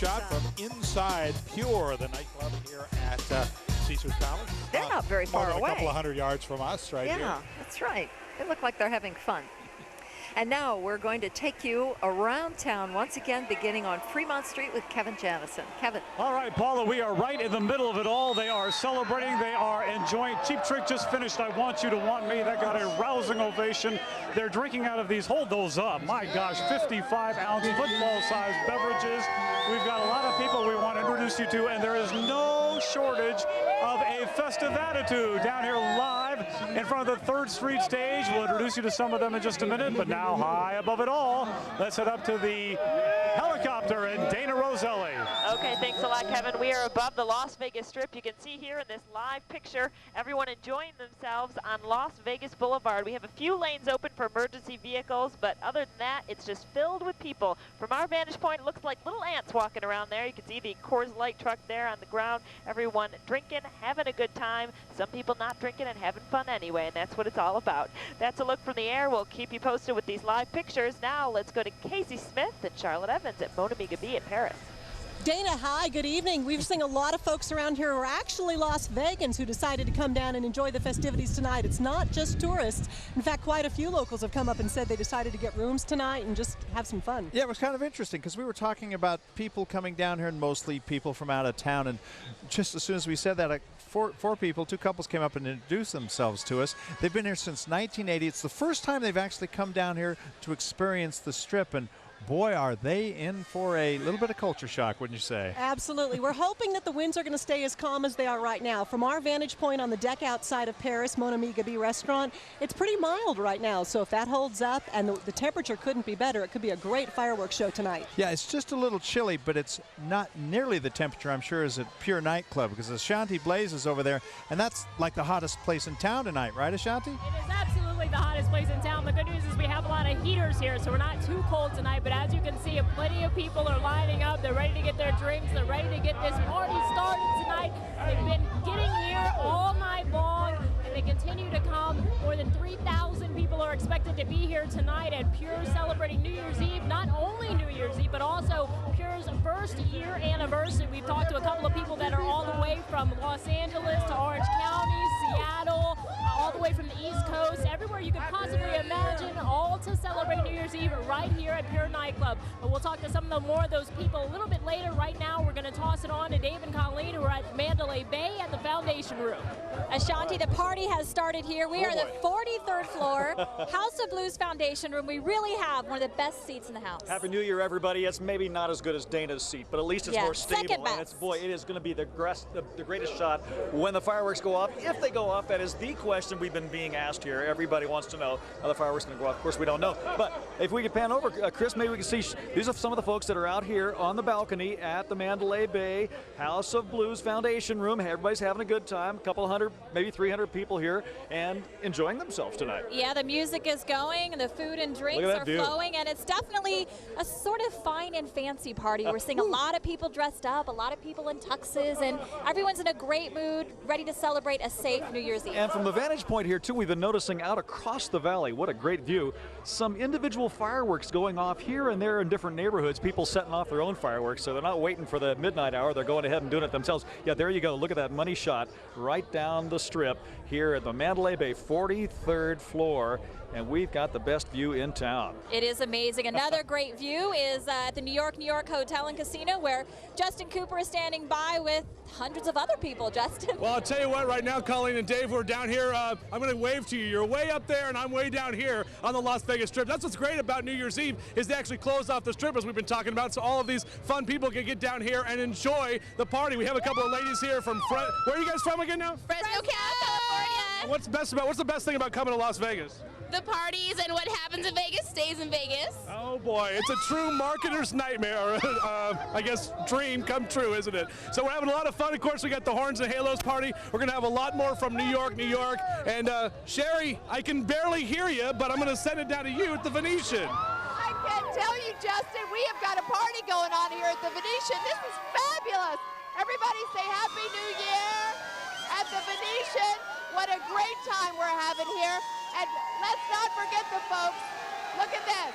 shot from inside Pure, the nightclub here at Cecil College. They're not very far more than away. A couple of 100 yards from us right here. Yeah, that's right. They look like they're having fun. And now we're going to take you around town once again, beginning on Fremont Street with Kevin Jamison. Kevin. All right, Paula, we are right in the middle of it all. They are celebrating. They are enjoying. Cheap Trick just finished I Want You to Want Me. That got a rousing ovation. They're drinking out of these. Hold those up. My gosh, 55-ounce football-sized beverages. We've got a lot of people we want to introduce you to, and there is no shortage of a festive attitude down here live in front of the 3rd Street stage. We'll introduce you to some of them in just a minute, but now high above it all, let's head up to the helicopter and Dana Roselli. Okay, thanks a lot, Kevin. We are above the Las Vegas Strip. You can see here in this live picture, everyone enjoying themselves on Las Vegas Boulevard. We have a few lanes open for emergency vehicles, but other than that, it's just filled with people. From our vantage point, it looks like little ants walking around there. You can see the Coors Light truck there on the ground. Everyone drinking, having a good time. Some people not drinking and having fun anyway, and that's what it's all about. That's a look from the air. We'll keep you posted with these live pictures. Now let's go to Casey Smith and Charlotte Evans at Monamiga B in Paris. Dana, hi, good evening. We've seen a lot of folks around here who are actually Las Vegans who decided to come down and enjoy the festivities tonight. It's not just tourists. In fact, quite a few locals have come up and said they decided to get rooms tonight and just have some fun. Yeah, it was kind of interesting because we were talking about people coming down here and mostly people from out of town. And just as soon as we said that, like four people, 2 couples came up and introduced themselves to us. They've been here since 1980. It's the first time they've actually come down here to experience the Strip. And boy, are they in for a little bit of culture shock, wouldn't you say? Absolutely. We're hoping that the winds are going to stay as calm as they are right now. From our vantage point on the deck outside of Paris, Monamiga B restaurant, it's pretty mild right now. So if that holds up and the temperature couldn't be better, it could be a great fireworks show tonight. Yeah, it's just a little chilly, but it's not nearly the temperature, I'm sure, as at Pure Nightclub, because Ashanti Blaze is over there, and that's like the hottest place in town tonight, right, Ashanti? It is absolutely the hottest place in town. The good news is we have a lot of heaters here, so we're not too cold tonight, but as you can see, plenty of people are lining up. They're ready to get their drinks. They're ready to get this party started tonight. They've been getting here all night long, and they continue to come. More than 3,000 people are expected to be here tonight at Pure, celebrating New Year's Eve. Not only New Year's Eve, but also Pure's first year anniversary. We've talked to a couple of people that are all the way from Los Angeles to Orange County, Seattle, all the way from the East Coast, everywhere you could possibly imagine, all to celebrate New Year's Eve right here at Pure Nightclub. But we'll talk to some of more of those people a little bit later. Right now, we're going to toss it on to Dave and Colleen, who are at Mandalay Bay at the Foundation Room. Ashanti, the party has started here. We are the 43rd floor, House of Blues Foundation Room. We really have one of the best seats in the house. Happy New Year, everybody. It's maybe not as good as Dana's seat, but at least it's more stable. Second best. And it's, boy, it is going to be the greatest shot when the fireworks go off. If they go off, that is the question we've been being asked here. Everybody wants to know how the fireworks are going to go off. Of course, we don't know. But if we could pan over, Chris, maybe we can see these are some of the folks that are out here on the balcony at the Mandalay Bay House of Blues Foundation Room. Everybody's having a good time. A couple hundred, maybe 300 people here and enjoying themselves tonight. Yeah, the music is going, and the food and drinks are flowing, and it's definitely a sort of fine and fancy party. We're seeing a lot of people dressed up, a lot of people in tuxes, and everyone's in a great mood, ready to celebrate a safe New Year's Eve. And from the vantage point here, too, we've been noticing out across the valley, what a great view, some individual fireworks going off here and there in different neighborhoods, people setting off their own fireworks, so they're not waiting for the midnight hour, they're going ahead and doing it themselves. Yeah, there you go. Look at that money shot right down the strip here at the Mandalay Bay 43rd floor, and we've got the best view in town. It is amazing. Another great view is at the New York Hotel and Casino, where Justin Cooper is standing by with hundreds of other people. Justin? Well, I'll tell you what, right now, Colleen and Dave, we're down here. I'm going to wave to you. You're way up there, and I'm way down here on the Las Vegas Strip. That's what's great about New Year's Eve, is they actually close off the strip, as we've been talking about, so all of these fun people can get down here and enjoy the party. We have a couple of ladies here from where are you guys from again now? Fresno, California. What's the best thing about coming to Las Vegas? The parties and what happens in Vegas stays in Vegas. Oh boy, it's a true marketer's nightmare, or I guess dream come true, isn't it? So we're having a lot of fun. Of course, we got the Horns and Halos party. We're gonna have a lot more from New York. And Sherry, I can barely hear you, but I'm gonna send it down to you at the Venetian. I can tell you, Justin, we have got a party going on here at the Venetian. This is fabulous. Everybody say Happy New Year at the Venetian. What a great time we're having here. And let's not forget the folks. Look at this.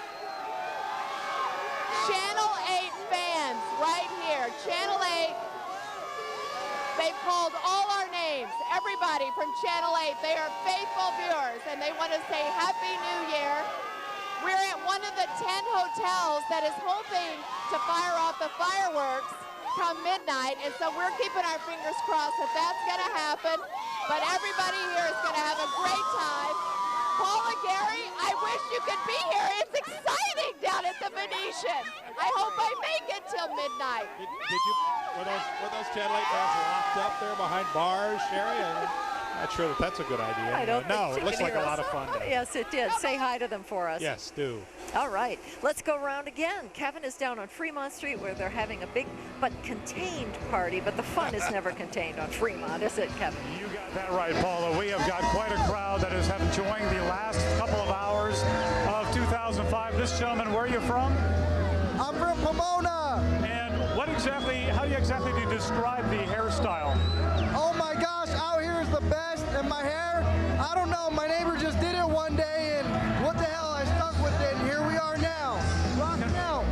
Channel 8 fans right here. Channel 8, they've called all our names, everybody from Channel 8. They are faithful viewers, and they want to say Happy New Year. We're at one of the 10 hotels that is hoping to fire off the fireworks come midnight, and so we're keeping our fingers crossed that that's going to happen. But everybody here is going to have a great time. Paula, Gary, I wish you could be here. It's exciting down at the Venetian. I hope I make it till midnight. Were those Channel 8 fans locked up there behind bars, Sherry? I'm not sure that that's a good idea. I don't no, think it looks like a lot of fun. Yes, it did. Say hi to them for us. Yes, do. All right, let's go around again. Kevin is down on Fremont Street where they're having a big but contained party, but the fun is never contained on Fremont, is it, Kevin? You got that right, Paula. We have got quite a crowd that is enjoying the last couple of hours of 2005. This gentleman, where are you from? I'm from Pomona. And how do you exactly describe the hairstyle? Oh my gosh, out here is the best, and my hair, I don't know, my neighbor just did it one day, and what the hell, I stuck with it, and here we are now, rocking out.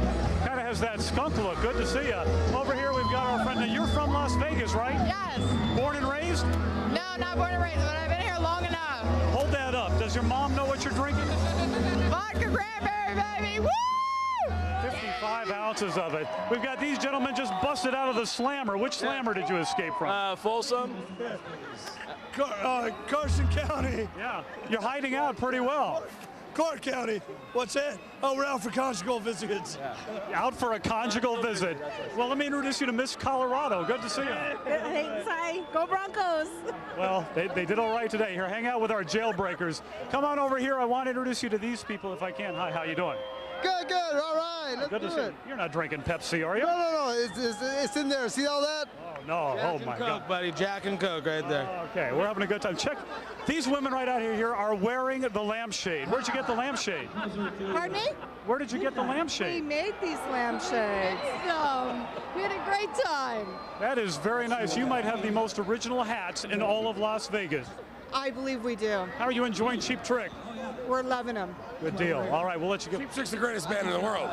Kind of has that skunk look. Good to see you. Over here we've got our friend. Now, you're from Las Vegas, right? Yes. Born and raised? No, not born and raised, but I've been here long enough. Hold that up. Does your mom know what you're drinking? Vodka cranberry, baby. Woo! 55 ounces of it. We've got these gentlemen just busted out of the slammer. Which slammer did you escape from? Folsom. Carson County. Yeah, you're hiding out pretty well. Clark County. What's that? Oh, we're out for conjugal visits. Yeah. Out for a conjugal visit. Well, let me introduce you to Miss Colorado. Good to see you. Thanks, hi. Go Broncos. Well, they did all right today. Here, hang out with our jailbreakers. Come on over here. I want to introduce you to these people if I can. Hi, how you doing? Good, all right, let's Good to do see it. you. You're not drinking Pepsi, are you? No, it's in there. See all that? Oh, no. Jack Oh, and my Coke, God. buddy. Jack and Coke right there. Okay, we're having a good time. Check. These women right out here are wearing the lampshade. Where'd you get the lampshade? Pardon me? Where did you get the We lampshade? made these lampshades. We had a great time. That is very nice. You might have the most original hats in all of Las Vegas. I believe we do. How are you enjoying Cheap Trick? We're loving them. Good deal. All right, we'll let you go. Cheap Trick's the greatest band in the world.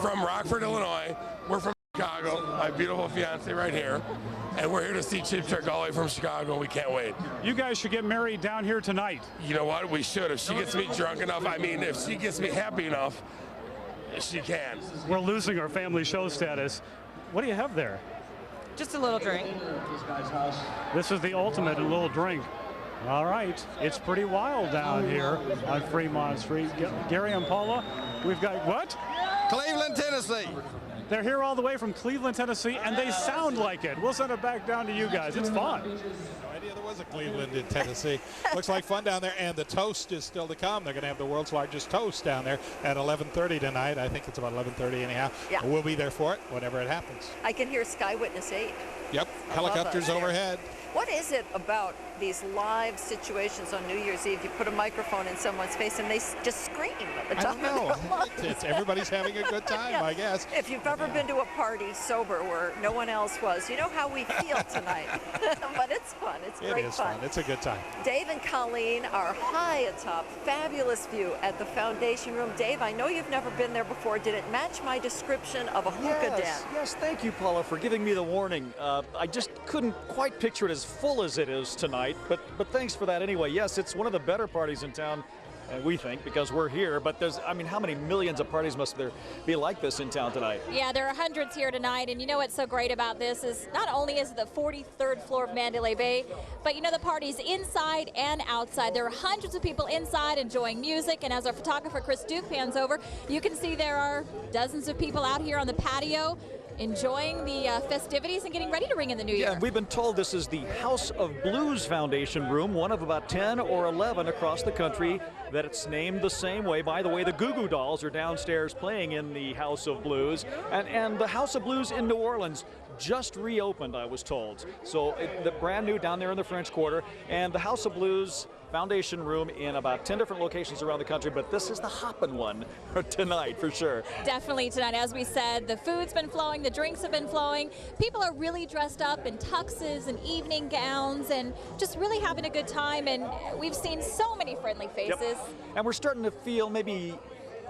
From Rockford, Illinois. We're from Chicago. My beautiful fiance right here. And we're here to see Cheap Trick all the way from Chicago, and we can't wait. You guys should get married down here tonight. You know what? We should. If she gets me drunk enough, I mean, if she gets me happy enough, she can. We're losing our family show status. What do you have there? Just a little drink. This is the ultimate in a little drink. All right, it's pretty wild down here on Fremont Street. Gary and Paula, we've got what? Cleveland, Tennessee. They're here all the way from Cleveland, Tennessee, and they sound like it. We'll send it back down to you guys. It's fun. No idea there was a Cleveland in Tennessee. Looks like fun down there, and the toast is still to come. They're going to have the world's largest toast down there at 11:30 tonight. I think it's about 11:30 anyhow. Yeah. We'll be there for it whenever it happens. I can hear Eyewitness 8. Yep, helicopters overhead. What is it about these live situations on New Year's Eve? You put a microphone in someone's face and they just scream at the top of their lungs. It's everybody's having a good time, Yeah. I guess. If you've ever been to a party sober where no one else was, you know how we feel tonight. But it's fun. It's great fun. It's a good time. Dave and Colleen are high atop, fabulous view at the Foundation Room. Dave, I know you've never been there before. Did it match my description of a hookah den? Yes, thank you, Paula, for giving me the warning. I just couldn't quite picture it as full as it is tonight, but thanks for that anyway. Yes, it's one of the better parties in town, we think, because we're here, but there's, I mean, how many millions of parties must there be like this in town tonight? Yeah, there are hundreds here tonight, and you know what's so great about this is not only is it the 43rd floor of Mandalay Bay, but you know the party's inside and outside. There are hundreds of people inside enjoying music, and as our photographer Chris Duke pans over, you can see there are dozens of people out here on the patio enjoying the festivities and getting ready to ring in the new year. Yeah, we've been told this is the House of Blues Foundation Room, one of about 10 or 11 across the country that it's named the same way. By the way, the Goo Goo Dolls are downstairs playing in the House of Blues, and the House of Blues in New Orleans just reopened, I was told. So the brand new down there in the French Quarter, and the House of Blues Foundation Room in about 10 different locations around the country, but this is the hoppin' one tonight for sure. Definitely tonight. As we said, the food's been flowing, the drinks have been flowing. People are really dressed up in tuxes and evening gowns and just really having a good time, and we've seen so many friendly faces. Yep. And we're starting to feel maybe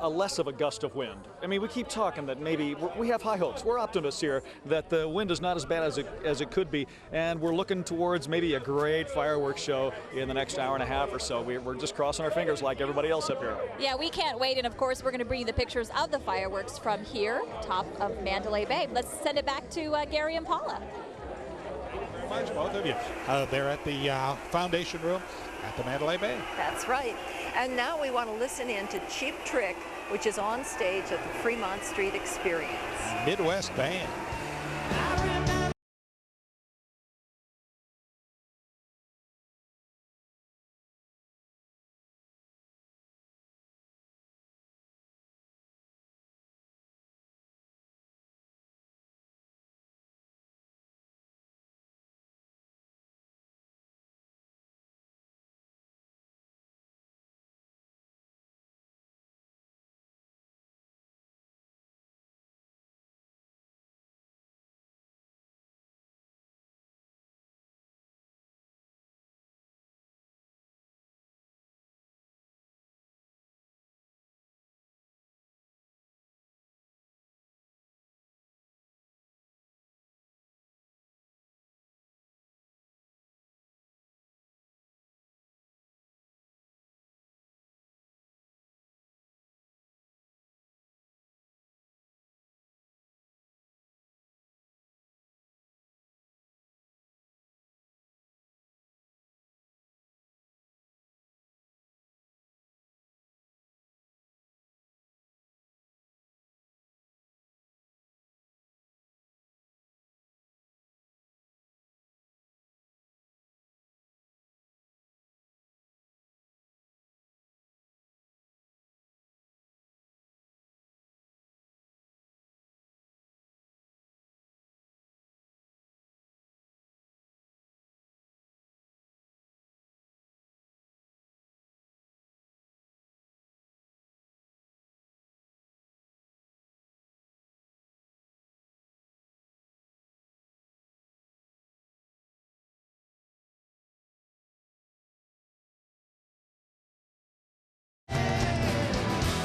a less of a gust of wind. I mean, we keep talking that maybe we have high hopes. We're optimists here that the wind is not as bad as it could be, and we're looking towards maybe a great fireworks show in the next hour and a half or so. We're just crossing our fingers like everybody else up here. Yeah, we can't wait, and of course we're going to bring you the pictures of the fireworks from here, top of Mandalay Bay. Let's send it back to Gary and Paula. Thank you very much, both of you. They're at the Foundation Room at the Mandalay Bay. That's right. And now we want to listen in to Cheap Trick, which is on stage at the Fremont Street Experience. Midwest Band.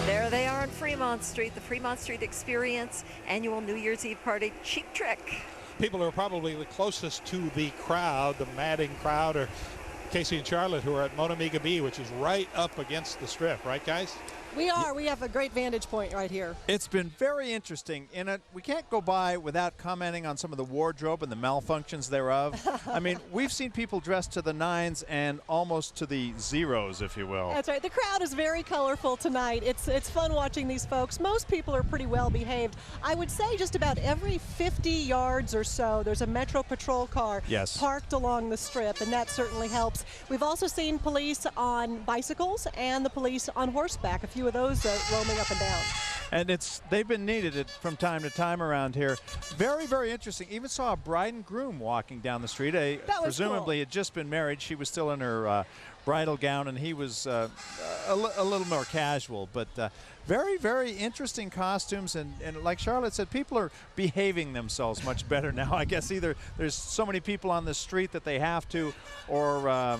There they are on Fremont Street, the Fremont Street Experience annual New Year's Eve party, Cheap Trick. People who are probably the closest to the crowd, the madding crowd, are Casey and Charlotte, who are at Monamiga B, which is right up against the strip, right, guys? We are. We have a great vantage point right here. It's been very interesting. We can't go by without commenting on some of the wardrobe and the malfunctions thereof. I mean, we've seen people dressed to the nines and almost to the zeros, if you will. That's right. The crowd is very colorful tonight. It's fun watching these folks. Most people are pretty well behaved. I would say just about every 50 yards or so, there's a Metro Patrol car parked along the strip, and that certainly helps. We've also seen police on bicycles and the police on horseback. A few of those roaming up and down. And they've been needed from time to time around here. Very, very interesting. Even saw a bride and groom walking down the street. Presumably cool. had just been married. She was still in her bridal gown, and he was a little more casual. But very, very interesting costumes. And like Charlotte said, people are behaving themselves much better now. I guess either there's so many people on the street that they have to, or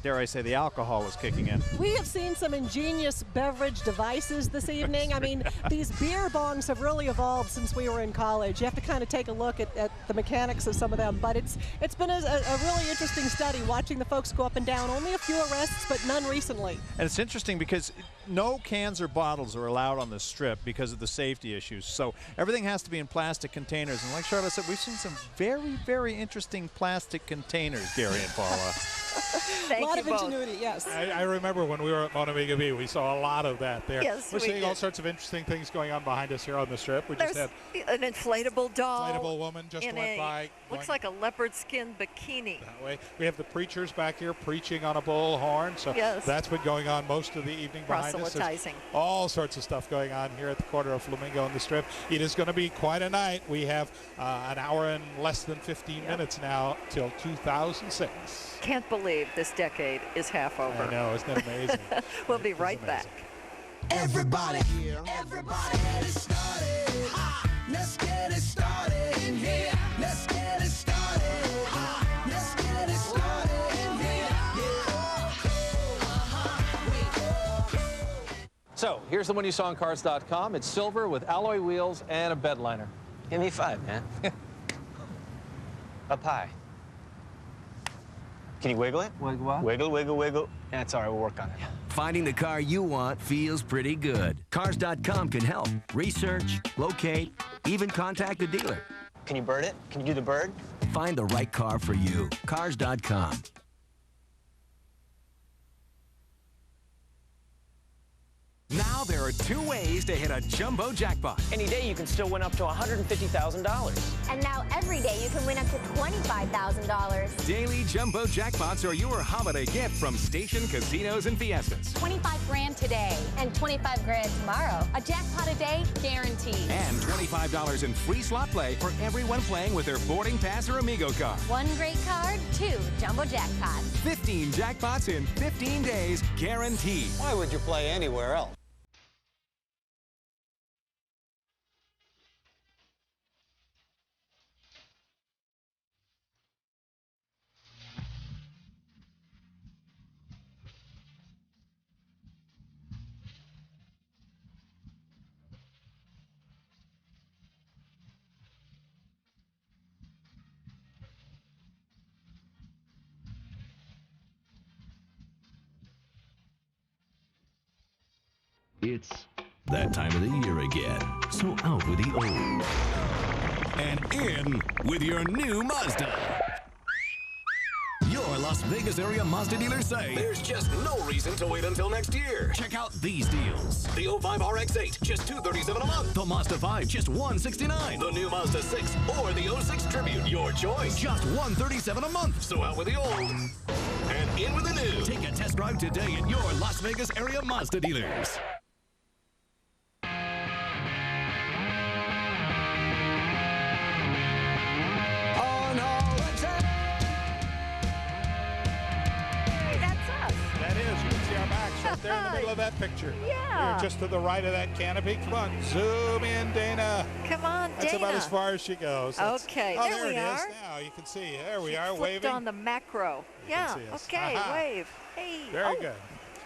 dare I say, the alcohol is kicking in. We have seen some ingenious beverage devices this evening. I mean, these beer bongs have really evolved since we were in college. You have to kind of take a look at the mechanics of some of them, but it's been a really interesting study watching the folks go up and down. Only a few arrests, but none recently. And it's interesting because no cans or bottles are allowed on the strip because of the safety issues. So everything has to be in plastic containers. And like Charlotte said, we've seen some very, very interesting plastic containers, Gary and Paula. A lot of ingenuity, yes. I remember when we were at Monamiga B, we saw a lot of that there. Yes, we're we seeing did. all sorts of interesting things going on behind us here on the strip. We There's just an had inflatable doll. Inflatable woman just in went by. Looks like a leopard skin bikini. That way. We have the preachers back here preaching on a bullhorn. So that's been going on most of the evening behind us. There's all sorts of stuff going on here at the corner of Flamingo and the strip. It is going to be quite a night. We have an hour and less than 15 minutes now till 2006. Can't believe this decade is half over. I know, isn't that amazing? We'll be right back. Everybody, everybody get it started. Let's get it started in here. Let's get it started. Let's get it started in here. So, here's the one you saw on cars.com. It's silver with alloy wheels and a bed liner. Give me 5, man. Up high. Can you wiggle it? Wiggle what? Wiggle, wiggle, wiggle. That's all right, we'll work on it. Finding the car you want feels pretty good. Cars.com can help. Research, locate, even contact the dealer. Can you bird it? Can you do the bird? Find the right car for you. Cars.com. Now there are 2 ways to hit a jumbo jackpot. Any day you can still win up to $150,000. And now every day you can win up to $25,000. Daily jumbo jackpots are your holiday gift from Station Casinos and Fiestas. 25 grand today and 25 grand tomorrow. A jackpot a day guaranteed. And $25 in free slot play for everyone playing with their boarding pass or Amigo card. 1 great card, 2 jumbo jackpots. 15 jackpots in 15 days guaranteed. Why would you play anywhere else? It's that time of the year again. So out with the old. And in with your new Mazda. Your Las Vegas area Mazda dealers say there's just no reason to wait until next year. Check out these deals. The 05 RX-8, just $237 a month. The Mazda 5, just $169. The new Mazda 6 or the 06 Tribute, your choice. Just $137 a month. So out with the old and in with the new. Take a test drive today at your Las Vegas area Mazda dealers. There in the middle of that picture. Yeah. You're just to the right of that canopy. Come on, zoom in, Dana. Come on, Dana. That's about as far as she goes. Okay, oh, there we are. It is now. You can see. There we are, flipped waving. on the macro. Yeah, okay, wave. Hey. Very good.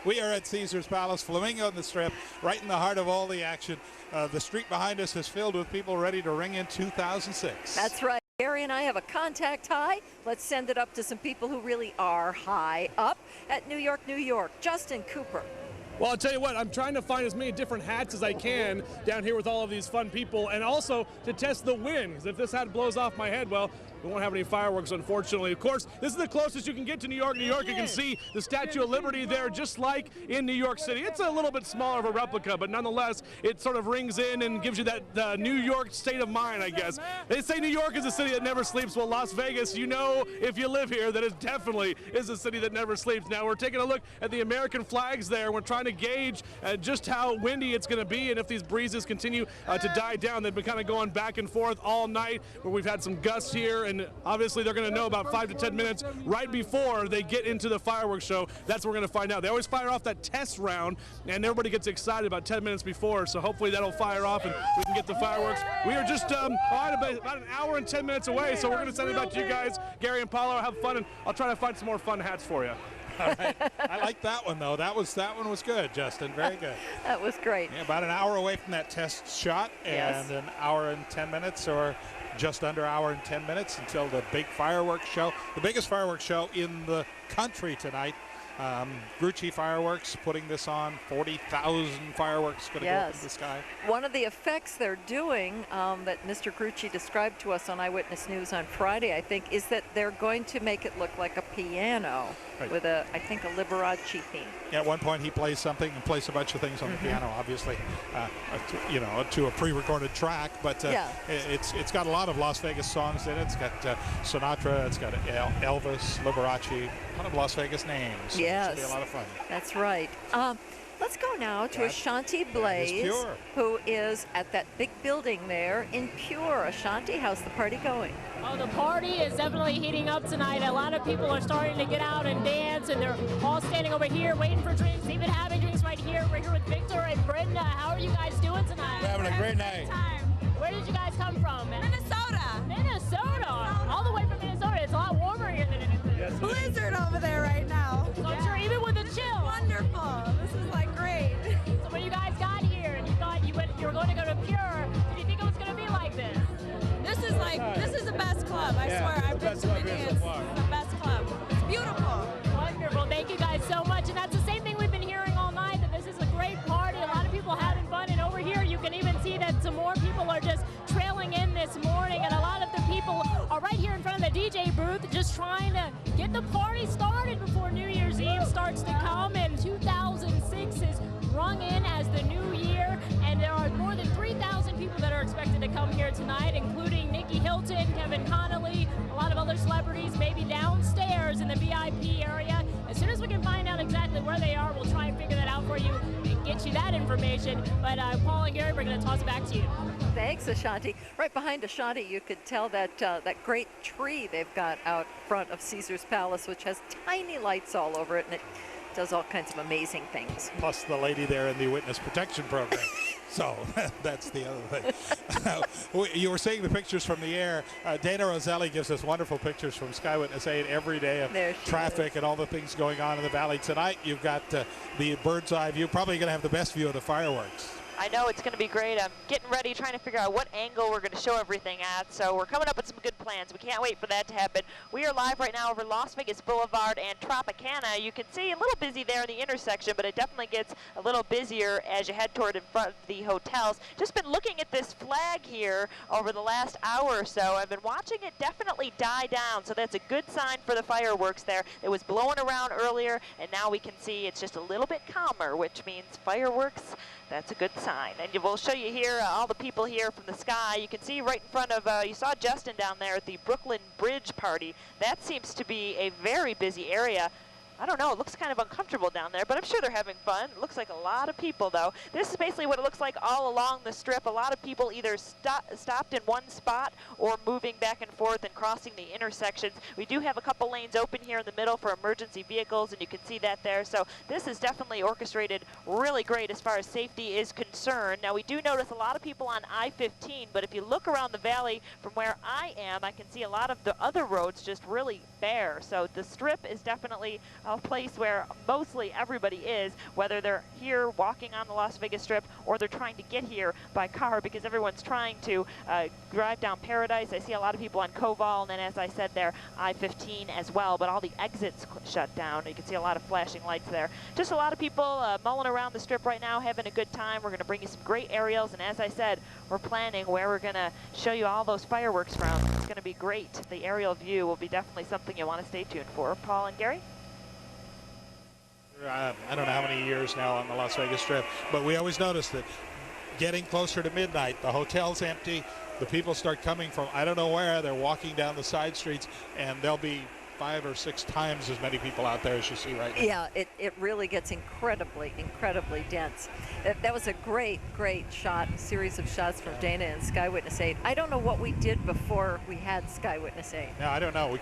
We are at Caesar's Palace, Flamingo on the Strip, right in the heart of all the action. The street behind us is filled with people ready to ring in 2006. That's right. Gary and I have a contact high. Let's send it up to some people who really are high up at New York, New York. Justin Cooper. Well, I'll tell you what, I'm trying to find as many different hats as I can down here with all of these fun people, and also to test the wind, because if this hat blows off my head, well, we won't have any fireworks, unfortunately. Of course, this is the closest you can get to New York, New York. You can see the Statue of Liberty there, just like in New York City. It's a little bit smaller of a replica, but nonetheless, it sort of rings in and gives you that New York state of mind, I guess. They say New York is a city that never sleeps. Well, Las Vegas, you know, if you live here, that it definitely is a city that never sleeps. Now, we're taking a look at the American flags there. We're trying to gauge just how windy it's going to be, and if these breezes continue to die down. They've been kind of going back and forth all night, where we've had some gusts here, and obviously they're going to know about 5 to 10 minutes right before they get into the fireworks show. That's what we're going to find out. They always fire off that test round, and everybody gets excited about 10 minutes before, so hopefully that'll fire off and we can get the fireworks. We are just about an hour and 10 minutes away, so we're going to send it back to you guys. Gary and Paulo, have fun, and I'll try to find some more fun hats for you. All right. I like that one, though. That one was good, Justin. Very good. That was great. Yeah, about an hour away from that test shot, and an hour and 10 minutes, or just under an hour and 10 minutes until the big fireworks show. The biggest fireworks show in the country tonight. Grucci Fireworks putting this on. 40,000 fireworks going to go up in the sky. One of the effects they're doing that Mr. Grucci described to us on Eyewitness News on Friday, I think, is that they're going to make it look like a piano with I think, a Liberace theme. Yeah, at one point he plays something and plays a bunch of things on the piano, obviously, to a pre-recorded track, but it's got a lot of Las Vegas songs in it. It's got Sinatra, it's got Elvis, Liberace, a lot of Las Vegas names. Yes. It should be a lot of fun. That's right. Let's go now to Ashanti Blaze, who is at that big building there in Pure. Ashanti, how's the party going? Oh, the party is definitely heating up tonight. A lot of people are starting to get out and dance, and they're all standing over here waiting for drinks, even having drinks right here. We're here with Victor and Brenda. How are you guys doing tonight? We're having a great night. Where did you guys come from? Minnesota. Minnesota. All the way from Minnesota. It's a lot warmer here than it is. Yes, blizzard over there right now. So I'm sure even with the chill. Wonderful. This is like great. So when you guys trying to get the party started before New Year's Eve starts to come, and 2006 is rung in as the new year, and there are more than 3,000 people that are expected to come here tonight, including Nikki Hilton, Kevin Connolly, a lot of other celebrities, maybe downstairs in the VIP area. As soon as we can find out exactly where they are, we'll try and figure that out for you and get you that information. But Paul and Gary, we're going to toss it back to you. Thanks, Ashanti. Right behind Ashanti, you could tell that that great tree they've got out front of Caesar's Palace, which has tiny lights all over it, and it does all kinds of amazing things. Plus the lady there in the Witness Protection Program. So that's the other thing. You were seeing the pictures from the air. Dana Roselli gives us wonderful pictures from Sky Witness 8 every day of traffic and all the things going on in the valley. Tonight you've got the bird's eye view. Probably going to have the best view of the fireworks. I know it's going to be great. I'm getting ready, trying to figure out what angle we're going to show everything at. So we're coming up with some good plans. We can't wait for that to happen. We are live right now over Las Vegas Boulevard and Tropicana. You can see a little busy there in the intersection, but it definitely gets a little busier as you head toward in front of the hotels. Just been looking at this flag here over the last hour or so. I've been watching it definitely die down, so that's a good sign for the fireworks there. It was blowing around earlier, and now we can see it's just a little bit calmer, which means fireworks. That's a good sign. And we'll show you here all the people here from the sky. You can see right in front of, you saw Justin down there at the Brooklyn Bridge party. That seems to be a very busy area. I don't know, it looks kind of uncomfortable down there, but I'm sure they're having fun. It looks like a lot of people, though. This is basically what it looks like all along the strip. A lot of people either stopped in one spot or moving back and forth and crossing the intersections. We do have a couple lanes open here in the middle for emergency vehicles, and you can see that there. So this is definitely orchestrated really great as far as safety is concerned. Now, we do notice a lot of people on I-15, but if you look around the valley from where I am, I can see a lot of the other roads just really bare. So the strip is definitely a place where mostly everybody is, whether they're here walking on the Las Vegas Strip or they're trying to get here by car, because everyone's trying to drive down Paradise. I see a lot of people on Koval, and then as I said there, I-15 as well, but all the exits shut down. You can see a lot of flashing lights there. Just a lot of people mulling around the strip right now, having a good time. We're going to bring you some great aerials, and as I said, we're planning where we're going to show you all those fireworks from. It's going to be great. The aerial view will be definitely something you want to stay tuned for. Paul and Gary? I don't know how many years now on the Las Vegas Strip, but we always notice that getting closer to midnight, the hotel's empty, the people start coming from I don't know where, they're walking down the side streets, and there'll be 5 or 6 times as many people out there as you see right now. Yeah, it really gets incredibly dense. That was a great shot, a series of shots from Dana and Sky Witness 8. I don't know what we did before we had Sky Witness 8. Yeah, I don't know. You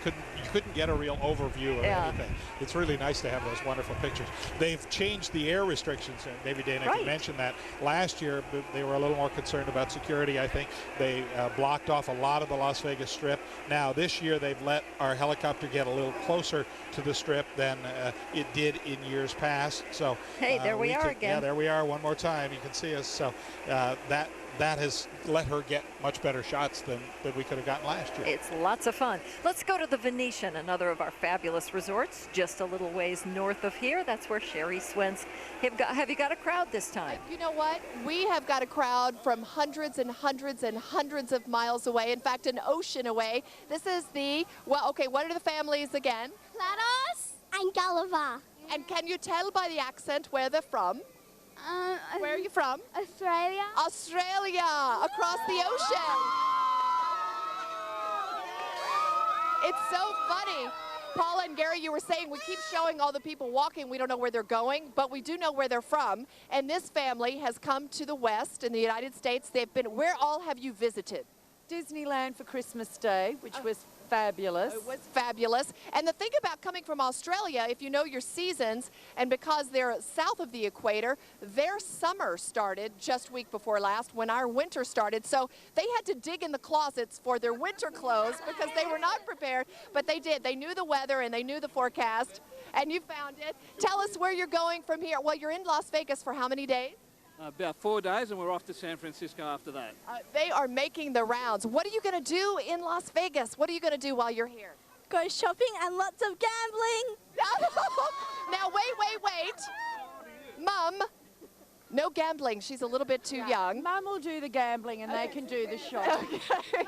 couldn't get a real overview of anything. It's really nice to have those wonderful pictures. They've changed the air restrictions, and maybe Dana can mention that. Last year, they were a little more concerned about security, I think. They blocked off a lot of the Las Vegas Strip. Now, this year, they've let our helicopter get a little closer to the strip than it did in years past. So hey, there we are again. Yeah, there we are one more time. You can see us. So that has let her get much better shots than we could have gotten last year. It's lots of fun. Let's go to the Venetian, another of our fabulous resorts, just a little ways north of here. That's where Sherry Swens. Have you got a crowd this time? You know what? We have got a crowd from hundreds and hundreds and hundreds of miles away. In fact, an ocean away. This is what are the families again? GLaDOS and Gulliver. And can you tell by the accent where they're from? Where are you from? Australia. Australia, across the ocean. It's so funny. Paula and Gary, you were saying we keep showing all the people walking. We don't know where they're going, but we do know where they're from. And this family has come to the West in the United States. They've been, where all have you visited? Disneyland for Christmas Day, which was fabulous. It was fabulous. And the thing about coming from Australia, if you know your seasons, and because they're south of the equator, their summer started just week before last when our winter started. So they had to dig in the closets for their winter clothes because they were not prepared, but they did. They knew the weather and they knew the forecast, and you found it. Tell us where you're going from here. Well, you're in Las Vegas for how many days? About 4 days, and we're off to San Francisco after that. They are making the rounds. What are you going to do in Las Vegas? What are you going to do while you're here? Go shopping and lots of gambling. Now, wait. Mum, no gambling. She's a little bit too young. Mum will do the gambling and they can do the shopping. Okay.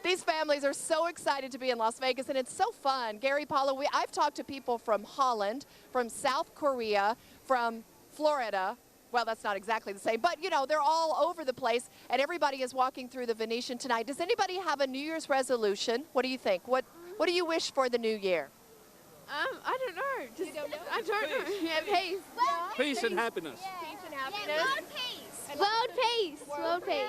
These families are so excited to be in Las Vegas, and it's so fun. Gary, Paula, I've talked to people from Holland, from South Korea, from Florida. Well, that's not exactly the same, but, you know, they're all over the place, and everybody is walking through the Venetian tonight. Does anybody have a New Year's resolution? What do you think? What do you wish for the new year? I don't know. Just, you don't know? I don't know. Yeah, peace. Peace and happiness. Peace and happiness. World peace. World peace. World peace.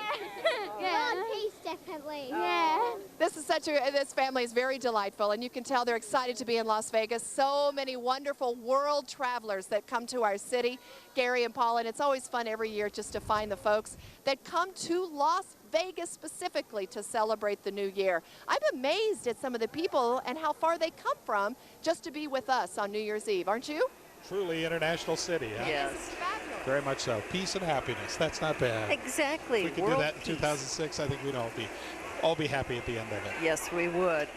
Yeah. World peace, definitely. Yeah. This family is very delightful, and you can tell they're excited to be in Las Vegas. So many wonderful world travelers that come to our city, Gary and Paula, and it's always fun every year just to find the folks that come to Las Vegas specifically to celebrate the new year. I'm amazed at some of the people and how far they come from just to be with us on New Year's Eve, aren't you? Truly international city. Huh? Yes. Very much so. Peace and happiness. That's not bad. Exactly. If we could do that in 2006, I think we'd all be happy at the end of it. Yes, we would.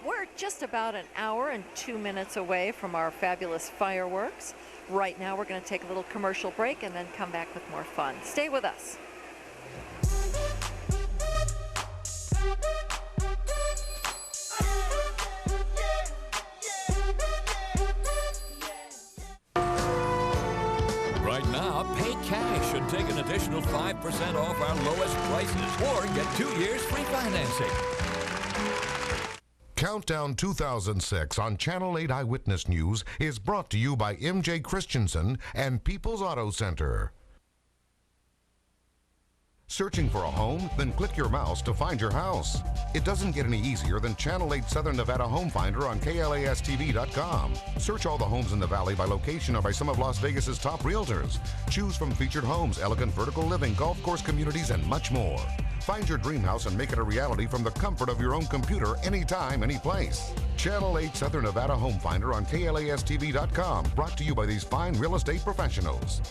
We're just about an hour and 2 minutes away from our fabulous fireworks. Right now, we're going to take a little commercial break and then come back with more fun. Stay with us. Right now, pay cash and take an additional 5% off our lowest prices or get 2 years free financing. Countdown 2006 on Channel 8 Eyewitness News is brought to you by M.J. Christensen and People's Auto Center. Searching for a home? Then click your mouse to find your house. It doesn't get any easier than Channel 8 Southern Nevada Home Finder on KLAS-TV.com. Search all the homes in the valley by location or by some of Las Vegas's top realtors. Choose from featured homes, elegant vertical living, golf course communities, and much more. Find your dream house and make it a reality from the comfort of your own computer, anytime, anyplace. Channel 8 Southern Nevada Home Finder on KLAS-TV.com. Brought to you by these fine real estate professionals.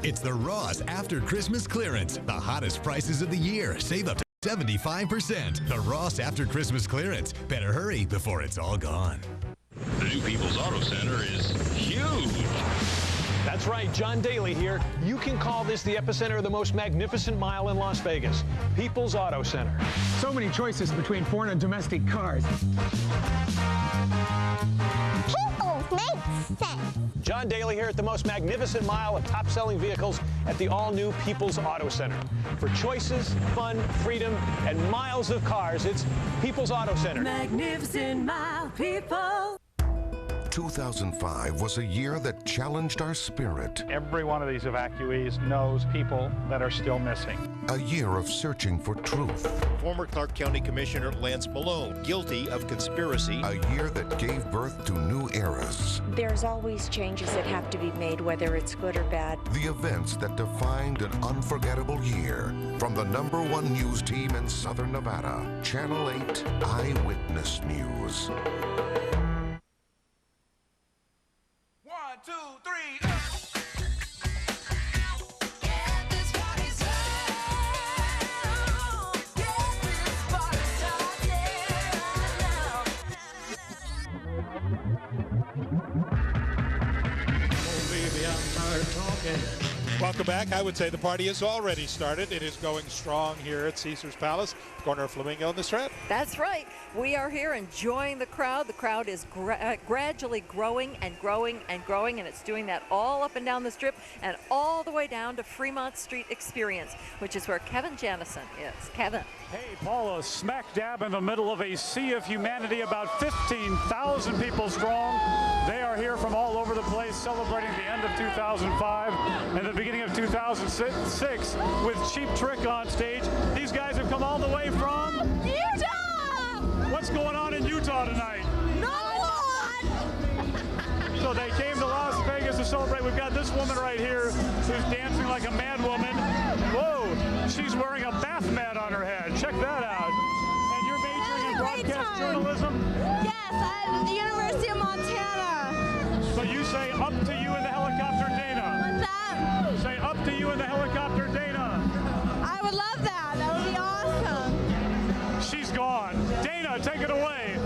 It's the Ross After Christmas Clearance. The hottest prices of the year. Save up to 75%. The Ross After Christmas Clearance. Better hurry before it's all gone. The new People's Auto Center is huge. That's right, John Daly here. You can call this the epicenter of the most magnificent mile in Las Vegas. People's Auto Center. So many choices between foreign and domestic cars. People makes sense. John Daly here at the most magnificent mile of top-selling vehicles at the all-new People's Auto Center. For choices, fun, freedom, and miles of cars, it's People's Auto Center. Magnificent mile, people. 2005 was a year that challenged our spirit. Every one of these evacuees knows people that are still missing. A year of searching for truth. Former Clark County Commissioner Lance Malone, guilty of conspiracy. A year that gave birth to new eras. There's always changes that have to be made, whether it's good or bad. The events that defined an unforgettable year. From the #1 news team in Southern Nevada, Channel 8 Eyewitness News. 1, 2, 3. Welcome back. I would say the party has already started. It is going strong here at Caesar's Palace, corner of Flamingo and the Strip. That's right. We are here enjoying the crowd. The crowd is gradually growing and growing and growing, and it's doing that all up and down the Strip and all the way down to Fremont Street Experience, which is where Kevin Janison is. Kevin. Hey, Paula, smack dab in the middle of a sea of humanity, about 15,000 people strong. They are here from all over the place celebrating the end of 2005 and the beginning of 2006 with Cheap Trick on stage. These guys have come all the way from Utah! What's going on in Utah tonight? So they came to Las Vegas to celebrate. We've got this woman right here who's dancing like a mad woman. Whoa, she's wearing a bath mat on her head. Check that out. And you're majoring in broadcast journalism? Yes, at the University of Montana. So you say up to you in the helicopter, Dana. What's that? Say up to you in the helicopter, Dana. I would love that. That would be awesome. She's gone. Dana, take it away.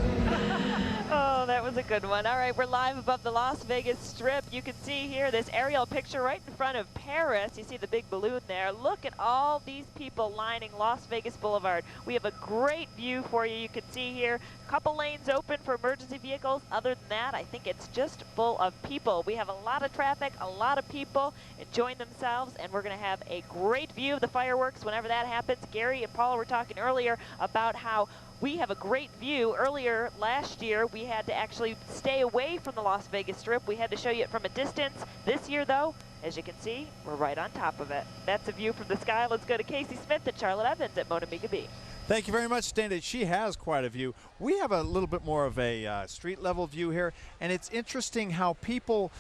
Oh, that was was a good one. All right, we're live above the Las Vegas Strip. You can see here this aerial picture right in front of Paris. You see the big balloon there. Look at all these people lining Las Vegas Boulevard. We have a great view for you. You can see here a couple lanes open for emergency vehicles. Other than that, I think it's just full of people. We have a lot of traffic, a lot of people enjoying themselves, and we're going to have a great view of the fireworks whenever that happens. Gary and Paul were talking earlier about how we have a great view. Earlier last year, we had to actually stay away from the Las Vegas Strip. We had to show you it from a distance. This year, though, as you can see, we're right on top of it. That's a view from the sky. Let's go to Casey Smith and Charlotte Evans at Monamiga Beach. Thank you very much, Standard. She has quite a view. We have a little bit more of a street level view here, and it's interesting how people...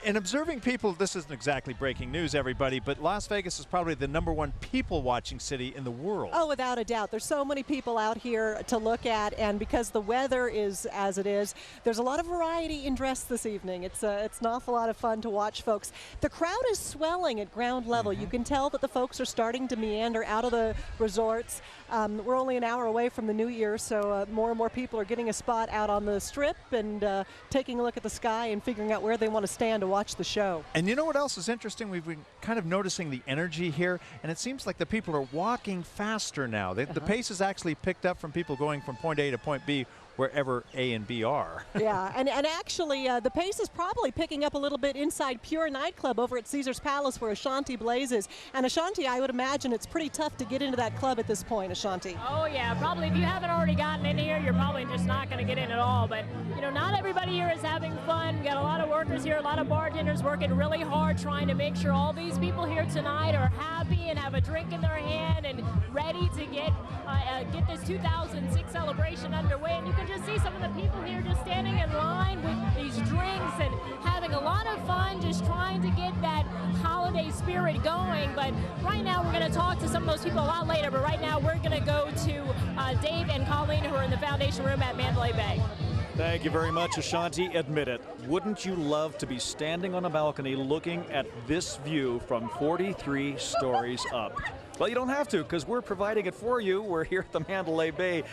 In observing people, this isn't exactly breaking news, everybody, but Las Vegas is probably the #1 people-watching city in the world. Oh, without a doubt. There's so many people out here to look at, and because the weather is as it is, there's a lot of variety in dress this evening. It's an awful lot of fun to watch, folks. The crowd is swelling at ground level. You can tell that the folks are starting to meander out of the resorts. We're only an hour away from the New Year, so more and more people are getting a spot out on the Strip and taking a look at the sky and figuring out where they want to stand to watch the show. And you know what else is interesting? We've been kind of noticing the energy here, and it seems like the people are walking faster now. The pace is actually picked up from people going from point A to point B, wherever A and B are. Yeah, and actually the pace is probably picking up a little bit inside Pure Nightclub over at Caesar's Palace where Ashanti blazes. And Ashanti, I would imagine it's pretty tough to get into that club at this point, Ashanti. Oh yeah, probably if you haven't already gotten in here, you're probably just not going to get in at all. But you know, not everybody here is having fun. We got a lot of workers here, a lot of bartenders working really hard trying to make sure all these people here tonight are happy and have a drink in their hand and ready to get this 2006 celebration underway. And you can just see some of the people here just standing in line with these drinks and having a lot of fun, just trying to get that holiday spirit going. But right now we're going to talk to some of those people a lot later, but right now we're going to go to Dave and Colleen, who are in the foundation room at Mandalay Bay. Thank you very much, Ashanti. Admit it, wouldn't you love to be standing on a balcony looking at this view from 43 stories up? Well, you don't have to, because we're providing it for you. We're here at the Mandalay Bay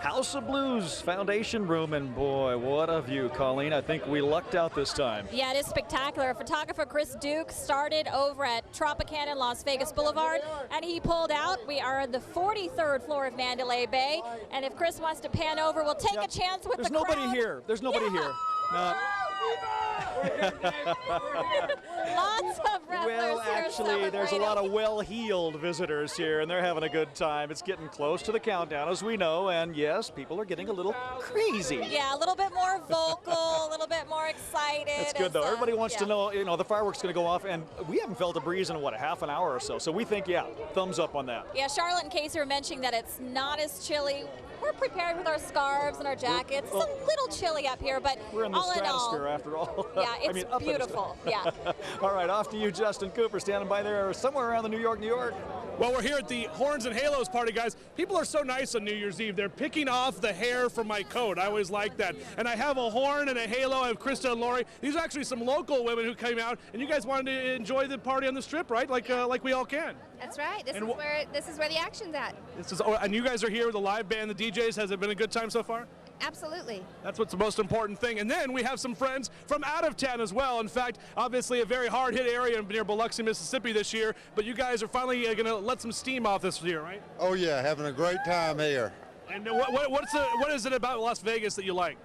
House of Blues Foundation Room, and boy, what a view, Colleen. I think we lucked out this time. Yeah, it is spectacular. Photographer Chris Duke started over at Tropicana in Las Vegas Boulevard, and he pulled out. We are on the 43rd floor of Mandalay Bay, and if Chris wants to pan over, we'll take a chance with There's the crowd. nobody here. There's nobody here. No. Lots of wrestlers Well, here actually, there's a lot of well-heeled visitors here, and they're having a good time. It's getting close to the countdown, as we know, and yes, people are getting a little crazy. Yeah, a little bit more vocal, a little bit more excited. That's good, though. Everybody wants to know, you know, the fireworks going to go off, and we haven't felt a breeze in, what, a half an hour or so. So we think, yeah, thumbs up on that. Yeah, Charlotte and Casey were mentioning that it's not as chilly. We're prepared with our scarves and our jackets. It's a little chilly up here, but we're in the all in all, stratosphere after all. yeah, it's I mean, up beautiful. Yeah. All right, off to you, Justin Cooper, standing by there somewhere around the New York. Well, we're here at the Horns and Halos party, guys. People are so nice on New Year's Eve. They're picking off the hair from my coat. I always like that. And I have a horn and a halo. I have Krista and Lori. These are actually some local women who came out, and you guys wanted to enjoy the party on the Strip, right? Like we all can. That's right. This is where the action's at. And you guys are here with the live band, the DJs. Has it been a good time so far? Absolutely. That's what's the most important thing. And then we have some friends from out of town as well. In fact, obviously a very hard-hit area near Biloxi, Mississippi this year. But you guys are finally going to let some steam off this year, right? Oh, yeah. Having a great time here. And what is it about Las Vegas that you like?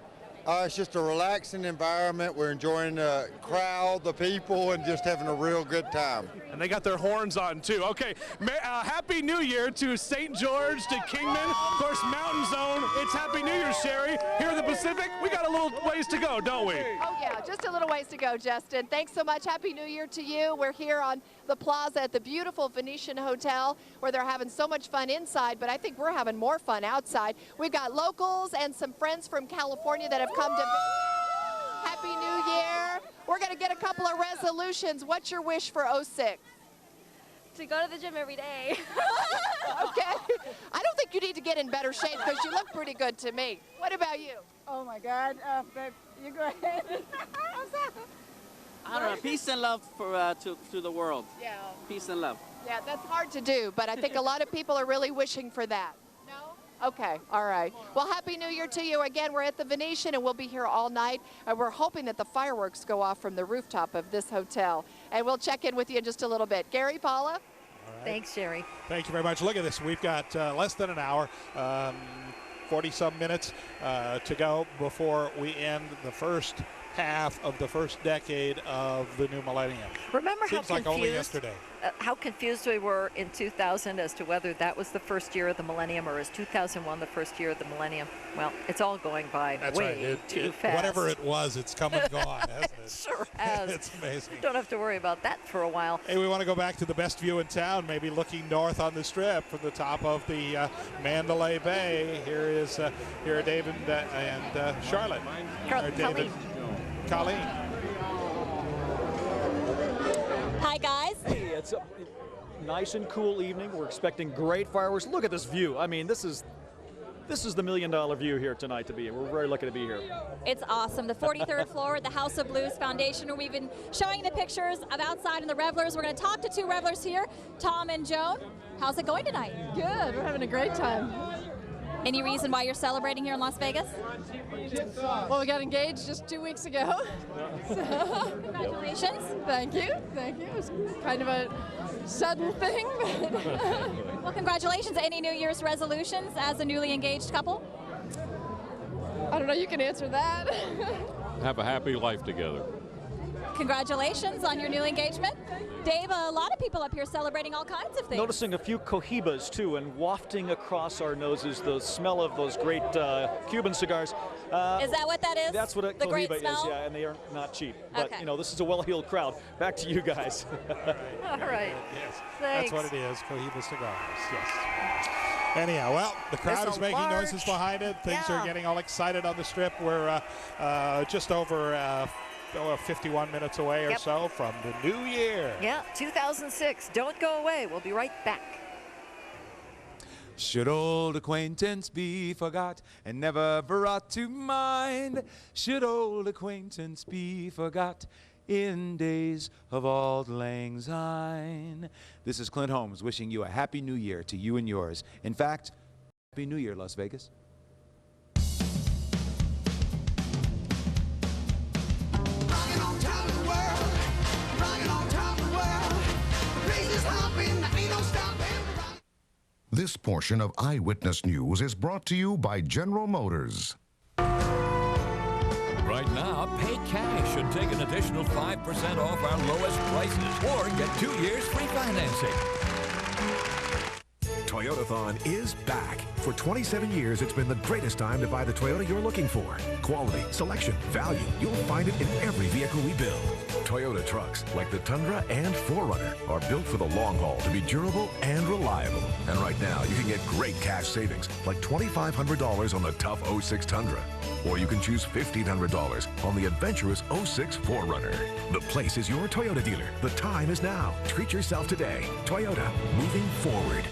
It's just a relaxing environment. We're enjoying the crowd, the people, and just having a real good time. And they got their horns on, too. Okay, Happy New Year to St. George, to Kingman, of course, Mountain Zone. It's Happy New Year, Sherry. Here in the Pacific, we got a little ways to go, don't we? Oh, yeah, just a little ways to go, Justin. Thanks so much. Happy New Year to you. We're here on the plaza at the beautiful Venetian Hotel, where they're having so much fun inside, but I think we're having more fun outside. We've got locals and some friends from California that have come to Happy New Year. We're going to get a couple of resolutions. What's your wish for 06? To go to the gym every day. Okay. I don't think you need to get in better shape because you look pretty good to me. What about you? Oh my God, babe, you go ahead. I don't know, peace and love for to the world. Yeah. Peace and love. Yeah, that's hard to do, but I think a lot of people are really wishing for that. No? Okay, all right. Well, Happy New Year to you. Again, we're at the Venetian, and we'll be here all night. And we're hoping that the fireworks go off from the rooftop of this hotel. And we'll check in with you in just a little bit. Gary, Paula? Right. Thanks, Sherry. Thank you very much. Look at this. We've got less than an hour, 40-some minutes to go before we end the first half of the first decade of the new millennium. Remember Seems like only yesterday. How confused we were in 2000 as to whether that was the first year of the millennium or is 2001 the first year of the millennium? Well, it's all going by way too fast. Whatever it was, it's come and gone, hasn't it? It sure has. It's amazing. Don't have to worry about that for a while. Hey, we want to go back to the best view in town, maybe looking north on the strip from the top of the Mandalay Bay. Here are David and Charlotte. Colleen. Hi, guys. Hey, it's a nice and cool evening. We're expecting great fireworks. Look at this view. I mean, this is the $1 million view here tonight to be. We're very lucky to be here. It's awesome. The 43rd floor at the House of Blues Foundation, where we've been showing the pictures of outside and the revelers. We're going to talk to two revelers here, Tom and Joan. How's it going tonight? Good. We're having a great time. Any reason why you're celebrating here in Las Vegas? Well, we got engaged just 2 weeks ago. So. Congratulations. Thank you. Thank you. It was kind of a sudden thing. Well, congratulations. Any New Year's resolutions as a newly engaged couple? I don't know. You can answer that. Have a happy life together. Congratulations on your new engagement. Dave, a lot of people up here celebrating all kinds of things. Noticing a few cohibas, too, and wafting across our noses the smell of those great Cuban cigars. Is that what that is? That's what a cohiba is, yeah, and they are not cheap. But, okay. You know, this is a well-heeled crowd. Back to you guys. All right. Yes. Thanks. That's what it is, cohiba cigars, yes. Anyhow, well, the crowd is making noises behind it. Things are getting all excited on the strip. We're just over 51 minutes away or so from the new year. Yeah, 2006. Don't go away. We'll be right back. Should old acquaintance be forgot and never brought to mind? Should old acquaintance be forgot in days of auld lang syne? This is Clint Holmes wishing you a happy new year to you and yours. In fact, happy new year, Las Vegas. This portion of Eyewitness News is brought to you by General Motors. Right now, pay cash and take an additional 5% off our lowest prices or get 2 years free financing. Toyotathon is back. For 27 years, it's been the greatest time to buy the Toyota you're looking for. Quality, selection, value, you'll find it in every vehicle we build. Toyota trucks, like the Tundra and 4Runner, are built for the long haul to be durable and reliable. And right now, you can get great cash savings, like $2,500 on the tough 06 Tundra. Or you can choose $1,500 on the adventurous 06 4Runner. The place is your Toyota dealer. The time is now. Treat yourself today. Toyota, moving forward.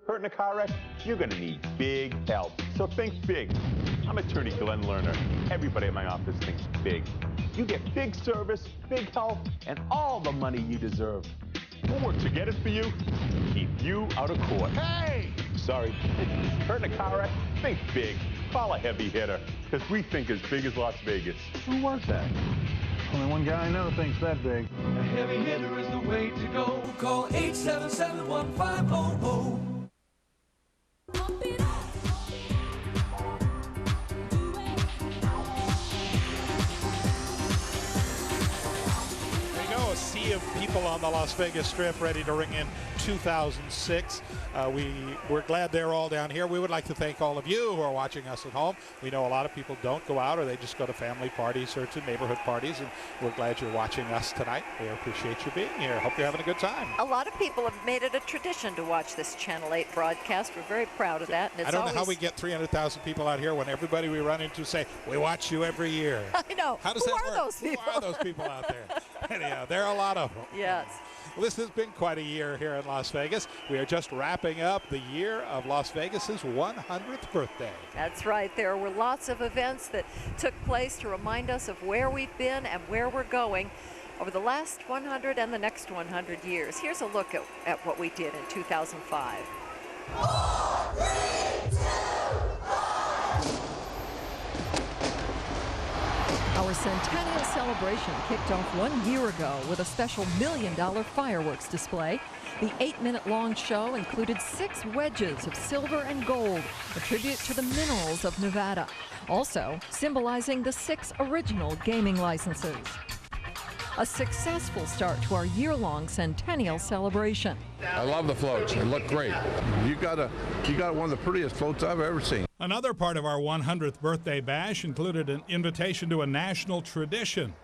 Hurt in a car wreck, you're going to need big help. So think big. I'm attorney Glenn Lerner. Everybody at my office thinks big. You get big service, big help, and all the money you deserve. We'll work to get it for you, keep you out of court. Hey! Sorry, hurt in a car wreck, think big. Call a heavy hitter, because we think as big as Las Vegas. Who was that? Only one guy I know thinks that big. A heavy hitter is the way to go. Call 877-1500. sea of people on the Las Vegas Strip ready to ring in 2006. We're glad they're all down here. We would like to thank all of you who are watching us at home. We know a lot of people don't go out, or they just go to family parties or to neighborhood parties, and we're glad you're watching us tonight. We appreciate you being here. Hope you're having a good time. A lot of people have made it a tradition to watch this Channel 8 broadcast. We're very proud of that. And it's I don't know how we get 300,000 people out here when everybody we run into say, we watch you every year. I know. How does Who that are work? those people? Who are those people out there? Anyhow, there are a lot of them. Yes. Well, this has been quite a year here in Las Vegas. We are just wrapping up the year of Las Vegas's 100th birthday. That's right. There were lots of events that took place to remind us of where we've been and where we're going over the last 100 and the next 100 years. Here's a look at what we did in 2005. 4, 3, 2, 1. Our centennial celebration kicked off 1 year ago with a special $1 million fireworks display. The 8-minute-long show included 6 wedges of silver and gold, a tribute to the minerals of Nevada, also symbolizing the 6 original gaming licenses. A successful start to our year-long centennial celebration. I love the floats. They look great. You got one of the prettiest floats I've ever seen. Another part of our 100th birthday bash included an invitation to a national tradition,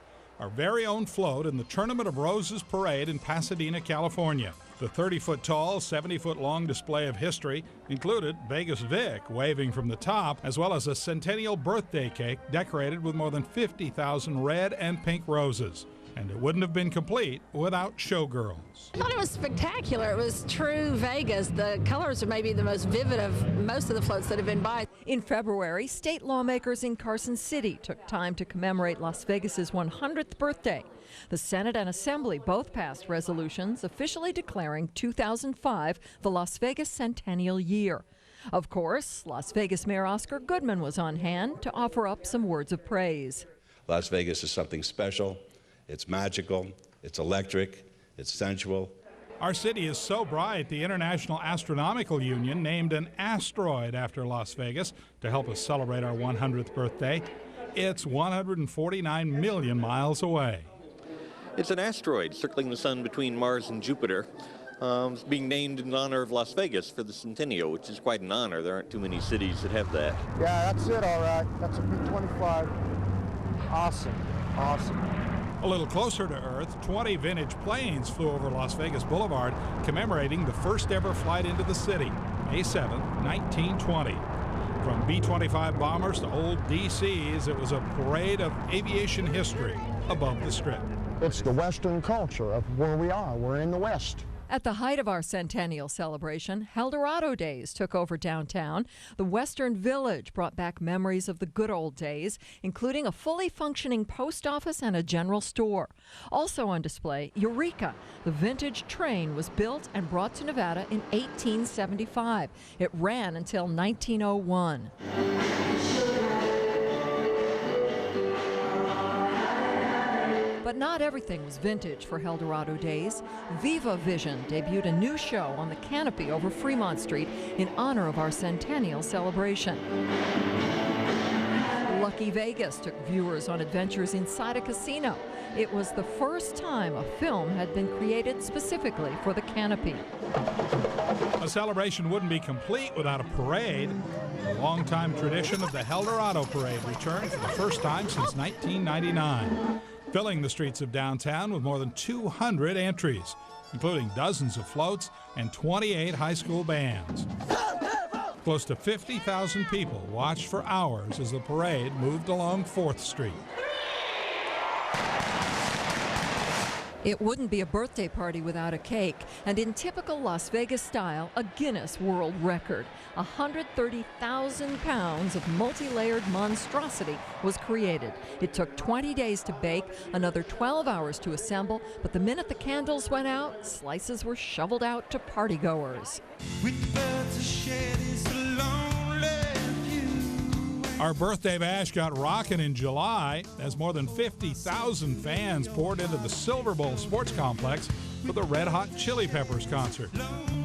our very own float in the Tournament of Roses Parade in Pasadena, California. The 30-foot-tall, 70-foot-long display of history included Vegas Vic waving from the top, as well as a centennial birthday cake decorated with more than 50,000 red and pink roses. And it wouldn't have been complete without showgirls. I thought it was spectacular. It was true Vegas. The colors are maybe the most vivid of most of the floats that have been by. In February, state lawmakers in Carson City took time to commemorate Las Vegas's 100th birthday. The Senate and Assembly both passed resolutions officially declaring 2005 the Las Vegas Centennial Year. Of course, Las Vegas Mayor Oscar Goodman was on hand to offer up some words of praise. Las Vegas is something special. It's magical, it's electric, it's sensual. Our city is so bright, the International Astronomical Union named an asteroid after Las Vegas to help us celebrate our 100th birthday. It's 149 million miles away. It's an asteroid circling the sun between Mars and Jupiter. It's being named in honor of Las Vegas for the centennial, which is quite an honor. There aren't too many cities that have that. Yeah, that's it, all right. That's a B-25. Awesome, awesome. A little closer to Earth, 20 vintage planes flew over Las Vegas Boulevard, commemorating the first ever flight into the city, May 7, 1920. From B-25 bombers to old DCs, it was a parade of aviation history above the Strip. It's the Western culture of where we are. We're in the West. At the height of our centennial celebration, Eldorado Days took over downtown. The Western Village brought back memories of the good old days, including a fully functioning post office and a general store. Also on display, Eureka. The vintage train was built and brought to Nevada in 1875. It ran until 1901. But not everything was vintage for Eldorado Days. Viva Vision debuted a new show on the canopy over Fremont Street in honor of our centennial celebration. Lucky Vegas took viewers on adventures inside a casino. It was the first time a film had been created specifically for the canopy. A celebration wouldn't be complete without a parade. The longtime tradition of the Eldorado Parade returned for the first time since 1999. Filling the streets of downtown with more than 200 entries, including dozens of floats and 28 high school bands. Close to 50,000 people watched for hours as the parade moved along 4th Street. It wouldn't be a birthday party without a cake, and in typical Las Vegas style, a Guinness World Record. 130,000 pounds of multi-layered monstrosity was created. It took 20 days to bake, another 12 hours to assemble, but the minute the candles went out, slices were shoveled out to partygoers. Our birthday bash got rocking in July as more than 50,000 fans poured into the Silver Bowl Sports Complex for the Red Hot Chili Peppers concert.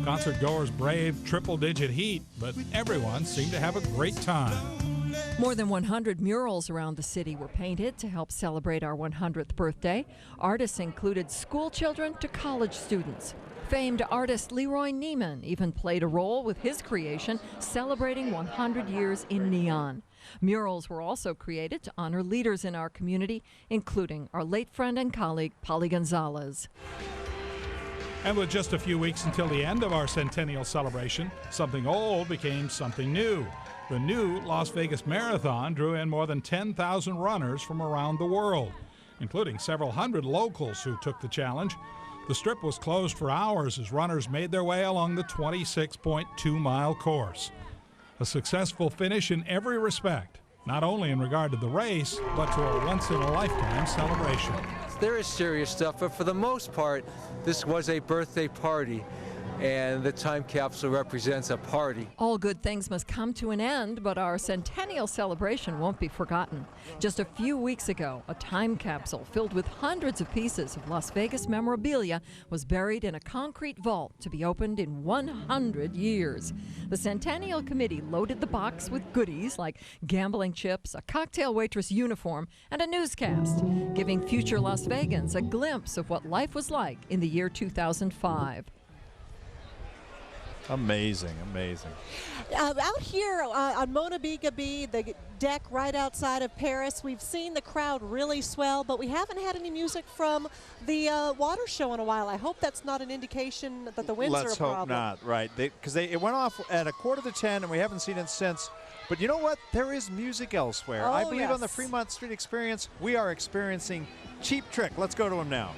Concert goers braved triple-digit heat, but everyone seemed to have a great time. More than 100 murals around the city were painted to help celebrate our 100th birthday. Artists included school children to college students. Famed artist Leroy Neiman even played a role with his creation, celebrating 100 years in neon. Murals were also created to honor leaders in our community, including our late friend and colleague, Polly Gonzalez. And with just a few weeks until the end of our centennial celebration, something old became something new. The new Las Vegas Marathon drew in more than 10,000 runners from around the world, including several hundred locals who took the challenge. The strip was closed for hours as runners made their way along the 26.2-mile course. A successful finish in every respect, not only in regard to the race, but to a once-in-a-lifetime celebration. There is serious stuff, but for the most part, this was a birthday party, and the time capsule represents a party. All good things must come to an end, but our centennial celebration won't be forgotten. Just a few weeks ago, a time capsule filled with hundreds of pieces of Las Vegas memorabilia was buried in a concrete vault to be opened in 100 years. The Centennial Committee loaded the box with goodies like gambling chips, a cocktail waitress uniform, and a newscast, giving future Las Vegans a glimpse of what life was like in the year 2005. Amazing, amazing. Out here on Mona Bigaby, the deck right outside of Paris, we've seen the crowd really swell, but we haven't had any music from the water show in a while. I hope that's not an indication that the winds are a problem. Let's hope not, right? Because it went off at 9:45, and we haven't seen it since. But you know what? There is music elsewhere. Oh, I believe yes. On the Fremont Street Experience, we are experiencing Cheap Trick. Let's go to him now.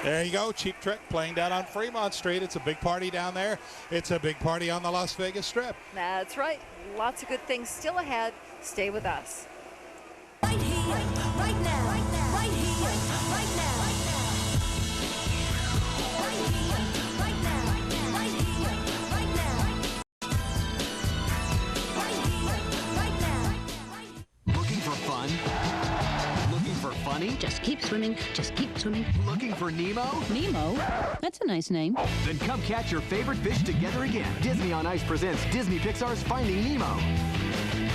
There you go, Cheap Trick playing down on Fremont Street. It's a big party down there. It's a big party on the Las Vegas Strip. That's right. Lots of good things still ahead. Stay with us. Right here, right now, right now, right here, right now, right now, right here, right now, right here, right now, right here, right now. Looking for fun? Looking for funny? Just keep swimming, just keep swimming. Looking for Nemo? Nemo? That's a nice name. Then come catch your favorite fish together again. Disney on Ice presents Disney Pixar's Finding Nemo.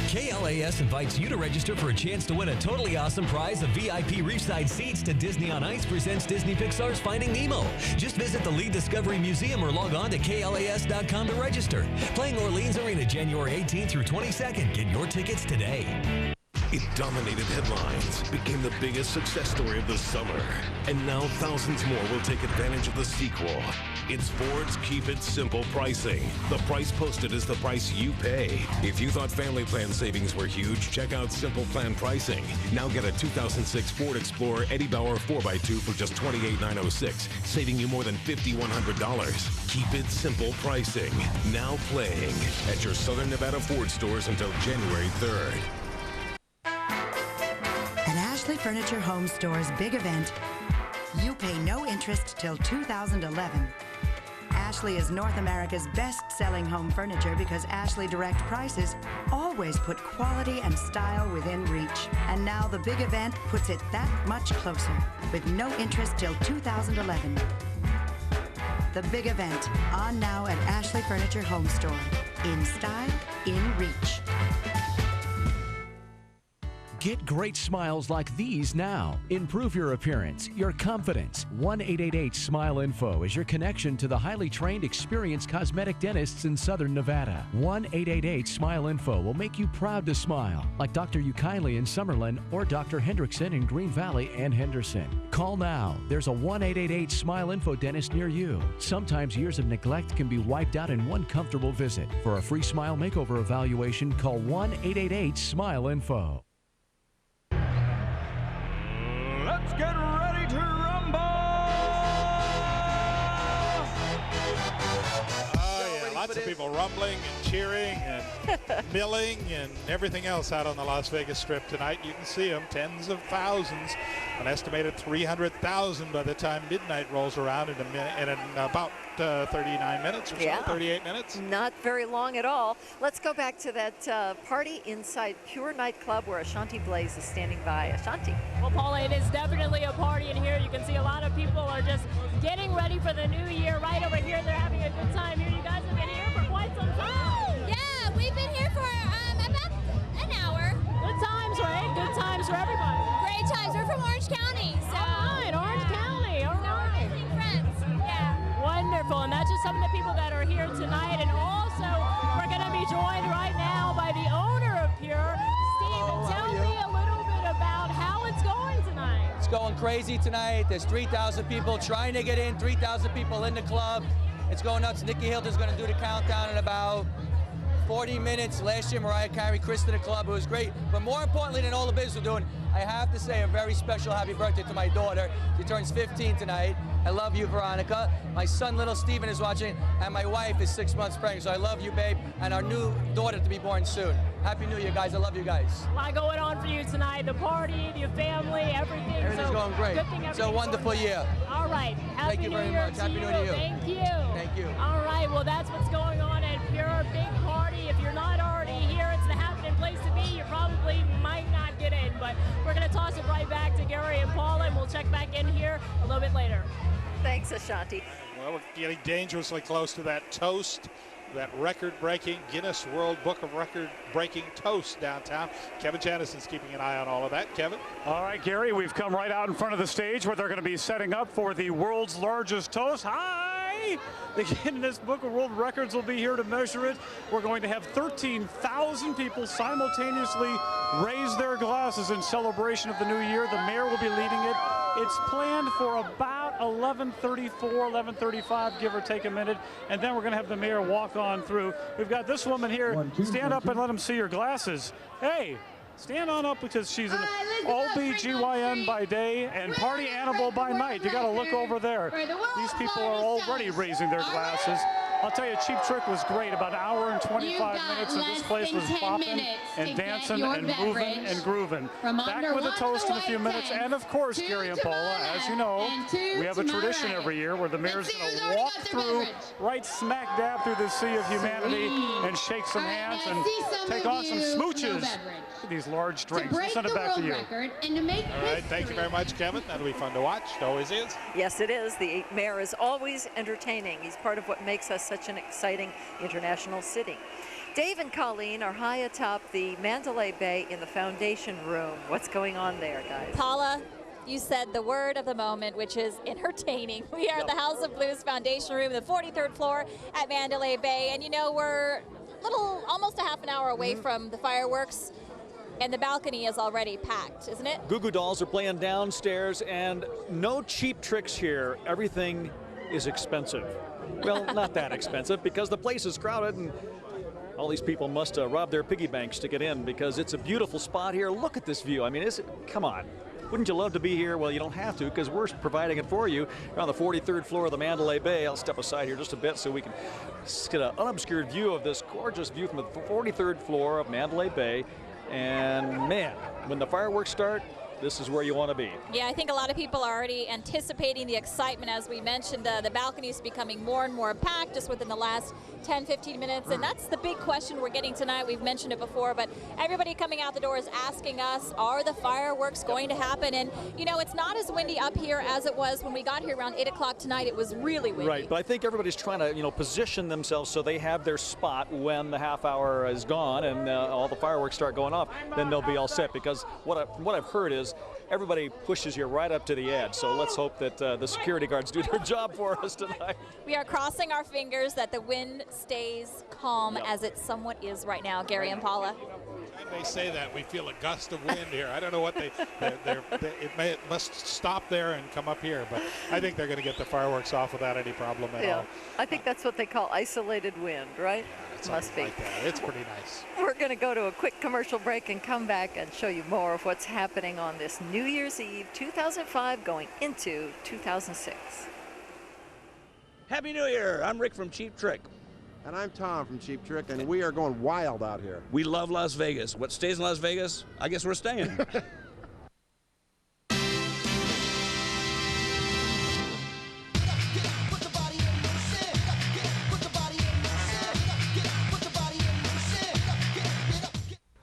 KLAS invites you to register for a chance to win a totally awesome prize of VIP Reefside seats to Disney on Ice presents Disney Pixar's Finding Nemo. Just visit the Lee Discovery Museum or log on to KLAS.com to register. Playing Orleans Arena January 18th through 22nd. Get your tickets today. It dominated headlines, became the biggest success story of the summer, and now thousands more will take advantage of the sequel. It's Ford's Keep It Simple pricing. The price posted is the price you pay. If you thought family plan savings were huge, check out Simple Plan pricing. Now get a 2006 Ford Explorer Eddie Bauer 4x2 for just $28,906, saving you more than $5,100. Keep It Simple pricing. Now playing at your Southern Nevada Ford stores until January 3rd. At Ashley Furniture Home Store's big event, you pay no interest till 2011. Ashley is North America's best-selling home furniture because Ashley Direct prices always put quality and style within reach. And now the big event puts it that much closer, with no interest till 2011. The big event, on now at Ashley Furniture Home Store. In style, in reach. Get great smiles like these now. Improve your appearance, your confidence. 1-888-SMILE-INFO is your connection to the highly trained, experienced cosmetic dentists in Southern Nevada. 1-888-SMILE-INFO will make you proud to smile, like Dr. Ukaili in Summerlin or Dr. Hendrickson in Green Valley and Henderson. Call now. There's a 1-888-SMILE-INFO dentist near you. Sometimes years of neglect can be wiped out in one comfortable visit. For a free smile makeover evaluation, call 1-888-SMILE-INFO. Let's get ready to rumble! Oh, yeah, lots of people rumbling and cheering and milling and everything else out on the Las Vegas Strip tonight. You can see them, tens of thousands, an estimated 300,000 by the time midnight rolls around in about 39 minutes or so, 38 minutes. Not very long at all. Let's go back to that party inside Pure Nightclub where Ashanti Blaze is standing by. Ashanti. Well, Paula, it is definitely a party in here. You can see a lot of people are just getting ready for the new year. Right over here, they're having a good time here. You guys have been here for quite some time. Yeah, we've been here for about an hour. Good times, right? Good times for everybody. Great times. We're from Orange County. So. All right, Orange County. All right. We're amazing friends. Yeah. Wonderful, and that's just some of the people that are here tonight, and also we're going to be joined right now by the owner of Pure. Steve, tell me a little bit about how it's going tonight. It's going crazy tonight. There's 3,000 people trying to get in, 3,000 people in the club. It's going nuts. Nikki Hilton's going to do the countdown in about 40 minutes. Last year, Mariah Carey, Chris to the club. It was great. But more importantly than all the business we're doing, I have to say a very special happy birthday to my daughter. She turns 15 tonight. I love you, Veronica. My son, little Steven, is watching, and my wife is 6 months pregnant. So I love you, babe, and our new daughter to be born soon. Happy New Year, guys. I love you guys. A lot going on for you tonight. The party, your family, everything. Everything's going great. Good thing it's a wonderful year. All right. Thank you very much. Happy New Year to you. Thank you. Thank you. All right. Well, that's what's going on at Pure. Big party. If you're not already here, it's the happening place to be. You probably might not get in, but we're going to toss it right back to Gary and Paula, and we'll check back in here a little bit later. Thanks, Ashanti. Well, we're getting dangerously close to that toast, that record-breaking Guinness World Book of Record-breaking toast downtown. Kevin Janison's keeping an eye on all of that. Kevin? All right, Gary, we've come right out in front of the stage where they're going to be setting up for the world's largest toast. Hi! The Guinness Book of World Records will be here to measure it. We're going to have 13,000 people simultaneously raise their glasses in celebration of the new year. The mayor will be leading it. It's planned for about 11:34, 11:35, give or take a minute, and then we're going to have the mayor walk on through. We've got this woman here. Stand up and let them see your glasses. Hey, stand on up because she's an OBGYN by day and party animal by night. You got to look over there. These people are already raising their glasses. I'll tell you, Cheap Trick was great. About an hour and 25 minutes, and this place was popping and dancing and moving and grooving. Back with a toast in a few minutes. And of course, Gary and Paula, as you know, we have a tradition every year where the mayor's going to walk through right smack dab through the sea of humanity and shake some hands and take on some smooches. These large drinks. We'll send it back to you. All right, thank you very much, Kevin. That'll be fun to watch. It always is. Yes, it is. The mayor is always entertaining. He's part of what makes us such an exciting international city. Dave and Colleen are high atop the Mandalay Bay in the foundation room. What's going on there, guys? Paula, you said the word of the moment, which is entertaining. We are at the House of Blues foundation room, the 43rd floor at Mandalay Bay. And you know, we're almost a half an hour away from the fireworks. And the balcony is already packed, isn't it? Goo Goo Dolls are playing downstairs, and no cheap tricks here. Everything is expensive. Well, not that expensive, because the place is crowded, and all these people must rob their piggy banks to get in, because it's a beautiful spot here. Look at this view. I mean, come on. Wouldn't you love to be here? Well, you don't have to, because we're providing it for you. You're on the 43rd floor of the Mandalay Bay. I'll step aside here just a bit so we can get an unobscured view of this gorgeous view from the 43rd floor of Mandalay Bay. And man, when the fireworks start, this is where you want to be. Yeah, I think a lot of people are already anticipating the excitement. As we mentioned, the balcony is becoming more and more packed just within the last 10-15 minutes, and that's the big question we're getting tonight. We've mentioned it before, but everybody coming out the door is asking us, are the fireworks going to happen? And you know, it's not as windy up here as it was when we got here around 8 o'clock tonight. It was really windy. Right, but I think everybody's trying to, you know, position themselves so they have their spot when the half hour is gone and all the fireworks start going off. Then they'll be all set, because what I've heard is everybody pushes you right up to the edge. So let's hope that the security guards do their job for us tonight. We are crossing our fingers that the wind stays calm, as it somewhat is right now, Gary and Paula. They say that we feel a gust of wind here. I don't know what it must stop there and come up here, but I think they're going to get the fireworks off without any problem at all. I think that's what they call isolated wind, right? Yeah, must be. like that. It's pretty nice. We're going to go to a quick commercial break and come back and show you more of what's happening on this New Year's Eve 2005 going into 2006. Happy New Year! I'm Rick from Cheap Trick. And I'm Tom from Cheap Trick, and we are going wild out here. We love Las Vegas. What stays in Las Vegas? I guess we're staying.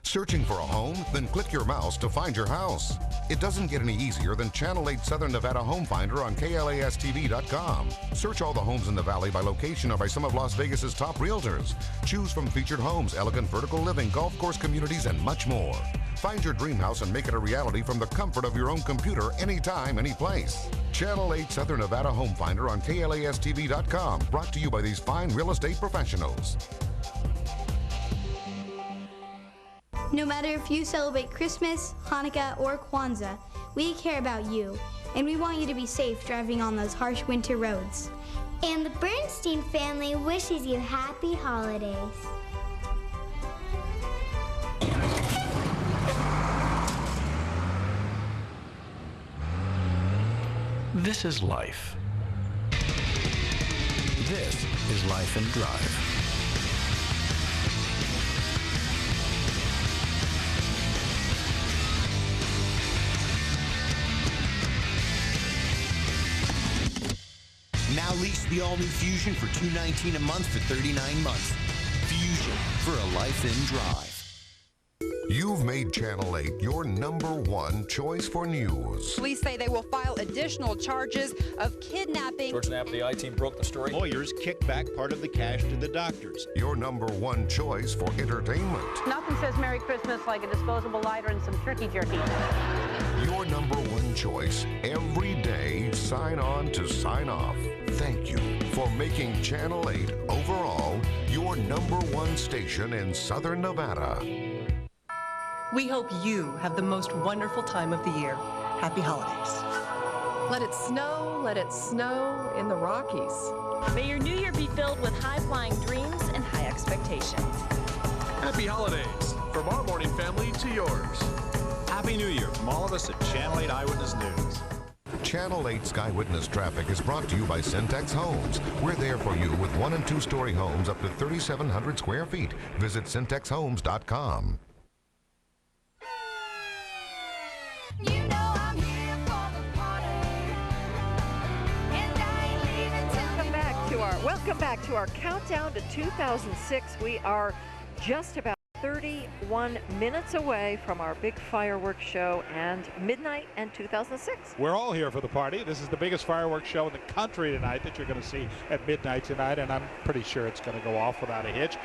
Searching for a home? Then click your mouse to find your house. It doesn't get any easier than Channel 8 Southern Nevada Home Finder on KLAS-TV.com. Search all the homes in the valley by location or by some of Las Vegas's top realtors. Choose from featured homes, elegant vertical living, golf course communities, and much more. Find your dream house and make it a reality from the comfort of your own computer, anytime, anyplace. Channel 8 Southern Nevada Home Finder on KLAS-TV.com. Brought to you by these fine real estate professionals. No matter if you celebrate Christmas, Hanukkah, or Kwanzaa, we care about you, and we want you to be safe driving on those harsh winter roads. And the Bernstein family wishes you happy holidays. This is life. This is Life and Drive. Now lease the all-new Fusion for $219 a month for 39 months. Fusion, for a life in drive. You've made Channel 8 your #1 choice for news. Police say they will file additional charges of kidnapping. George Knapp, the I-Team broke the story. Lawyers kick back part of the cash to the doctors. Your #1 choice for entertainment. Nothing says Merry Christmas like a disposable lighter and some turkey jerky. Your #1 choice every day. Sign on to sign off. Thank you for making Channel 8 overall your #1 station in Southern Nevada. We hope you have the most wonderful time of the year. Happy holidays. Let it snow in the Rockies. May your new year be filled with high-flying dreams and high expectations. Happy holidays from our morning family to yours. Happy New Year from all of us at Channel 8 Eyewitness News. Channel 8 Sky Witness traffic is brought to you by Syntex Homes. We're there for you with 1- and 2-story homes up to 3,700 square feet. Visit syntexhomes.com. Welcome back to our countdown to 2006. We are just about 31 minutes away from our big fireworks show and midnight and 2006. We're all here for the party. This is the biggest fireworks show in the country tonight that you're going to see at midnight tonight, and I'm pretty sure it's going to go off without a hitch.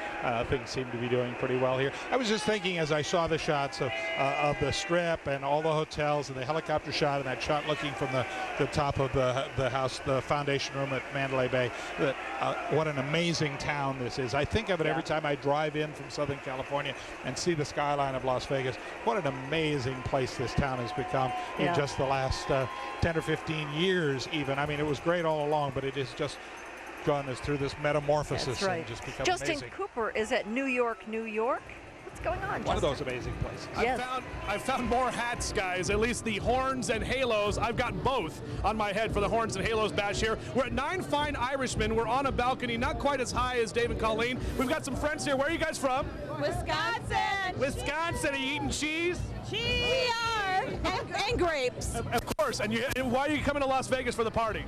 Things seem to be doing pretty well here. I was just thinking as I saw the shots of the Strip and all the hotels and the helicopter shot and that shot looking from the top of the house, the foundation room at Mandalay Bay, that what an amazing town this is. I think of it every time I drive in from Southern California and see the skyline of Las Vegas. What an amazing place this town has become in just the last 10 or 15 years even. I mean, it was great all along, but it has just gone through this metamorphosis and just become Justin amazing. Cooper is at New York, New York. What's going on, One Justin? of those amazing places. Yes. I've found more hats, guys. At least the horns and halos. I've got both on my head for the horns and halos bash here. We're at 9 Fine Irishmen. We're on a balcony, not quite as high as Dave and Colleen. We've got some friends here. Where are you guys from? Wisconsin. Wisconsin. Are you eating cheese? Cheese. We are. and grapes. Of course. And why are you coming to Las Vegas for the party?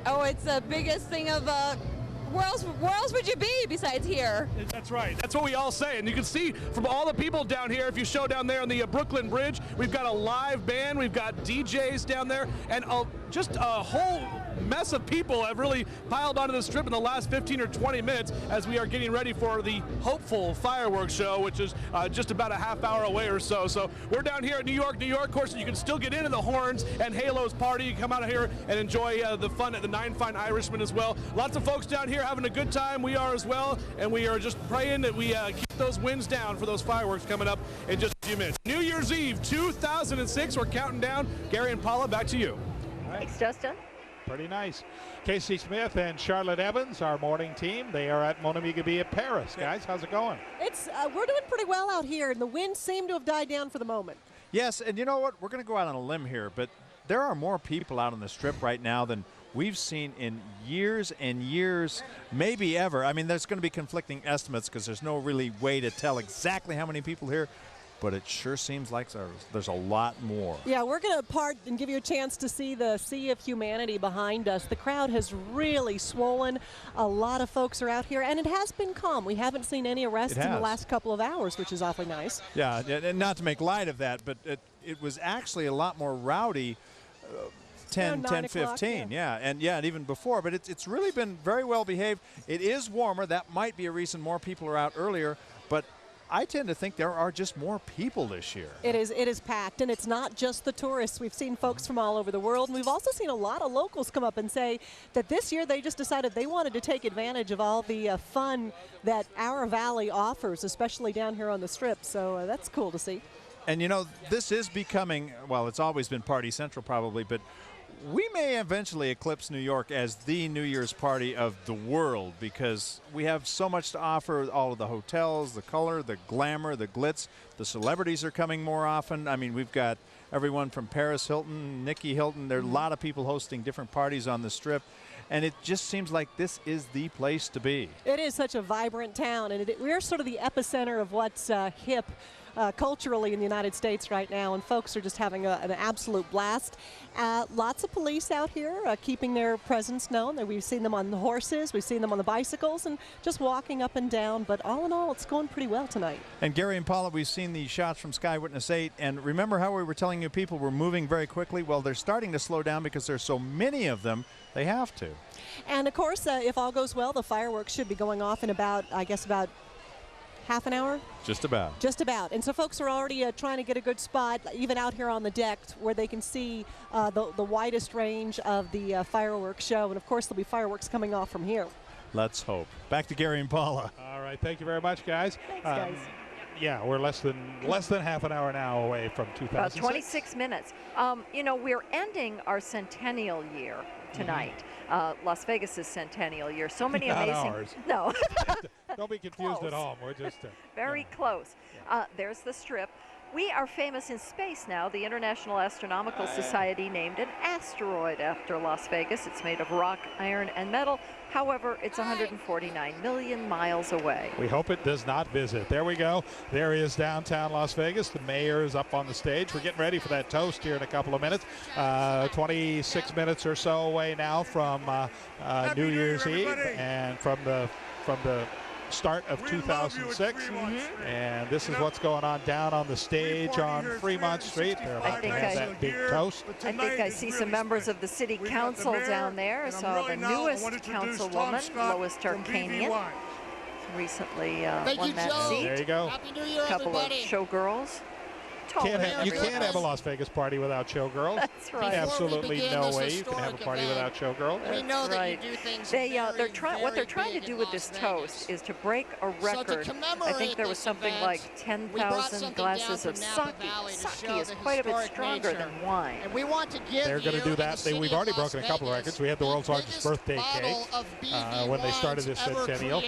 Oh, it's the biggest thing of where else would you be besides here? That's right. That's what we all say. And you can see from all the people down here, if you show down there on the Brooklyn Bridge, we've got a live band, we've got DJs down there, and just a whole mess of people have really piled onto the strip in the last 15 or 20 minutes as we are getting ready for the hopeful fireworks show, which is just about a half hour away or so. So we're down here at New York, of course, and you can still get into the Horns and Halos party. You can come out here and enjoy the fun at the Nine Fine Irishmen as well. Lots of folks down here having a good time. We are as well, and we are just praying that we keep those winds down for those fireworks coming up in just a few minutes. New Year's Eve 2006, we're counting down. Gary and Paula, back to you. Thanks, Justin. Pretty nice. Casey Smith and Charlotte Evans, our morning team. They are at Monemigabea, Paris. Guys, how's it going? It's we're doing pretty well out here, and the winds seem to have died down for the moment. Yes, and you know what? We're going to go out on a limb here, but there are more people out on the strip right now than we've seen in years and years, maybe ever. I mean, there's going to be conflicting estimates because there's no really way to tell exactly how many people here, but it sure seems like there's a lot more. Yeah, we're going to part and give you a chance to see the sea of humanity behind us. The crowd has really swollen. A lot of folks are out here, and it has been calm. We haven't seen any arrests in the last couple of hours, which is awfully nice. Yeah, and not to make light of that, but it was actually a lot more rowdy 10, 15, yeah, and even before, but it's really been very well behaved. It is warmer. That might be a reason more people are out earlier, but I tend to think there are just more people this year. It is packed, and it's not just the tourists. We've seen folks from all over the world, and we've also seen a lot of locals come up and say that this year they just decided they wanted to take advantage of all the fun that our valley offers, especially down here on the Strip, so that's cool to see. And you know, this is becoming, well, it's always been Party Central probably, but we may eventually eclipse New York as the New Year's party of the world because we have so much to offer. All of the hotels, the color, the glamour, the glitz. The celebrities are coming more often. I mean, we've got everyone from Paris Hilton, Nikki Hilton. There are a lot of people hosting different parties on the Strip. And it just seems like this is the place to be. It is such a vibrant town, and we're sort of the epicenter of what's hip culturally in the United States right now, and folks are just having an absolute blast. Lots of police out here keeping their presence known. We've seen them on the horses, we've seen them on the bicycles, and just walking up and down, but all in all, it's going pretty well tonight. And Gary and Paula, we've seen the shots from Eyewitness 8, and remember how we were telling you people were moving very quickly? Well, they're starting to slow down because there's so many of them, they have to. And of course, if all goes well, the fireworks should be going off in about half an hour? Just about. Just about. And so folks are already trying to get a good spot, even out here on the deck, where they can see the widest range of the fireworks show. And, of course, there'll be fireworks coming off from here. Let's hope. Back to Gary and Paula. All right. Thank you very much, guys. Thanks, guys. Yeah, we're less than half an hour now away from 2006. About 26 minutes. You know, we're ending our centennial year tonight. Las Vegas's centennial year. So many Not amazing. Ours. No. Don't be confused Close. at home. We're just very close. There's the Strip. We are famous in space now. The International Astronomical Society named an asteroid after Las Vegas. It's made of rock, iron, and metal. However, it's 149 million miles away. We hope it does not visit. There we go. There is downtown Las Vegas. The mayor is up on the stage. We're getting ready for that toast here in a couple of minutes. 26 minutes or so away now from New Year's Eve and from the start of 2006, and this is what's going on down on the stage on Fremont Street. They're about to have that big toast. I think I see some members of the city council down there. I saw the newest councilwoman, Lois Tarkanian, recently won that seat. There you go. A couple of showgirls. You can't have a Las Vegas party without showgirls. That's right. Absolutely no way you can have a party without showgirls. We know that you do things. What they're trying to do with this toast is to break a record. I think there was something like 10,000 glasses of sake. Sake is quite a bit stronger than wine. And we want to give They're going to do that. We've already broken a couple of records. We had the world's largest birthday cake when they started this centennial.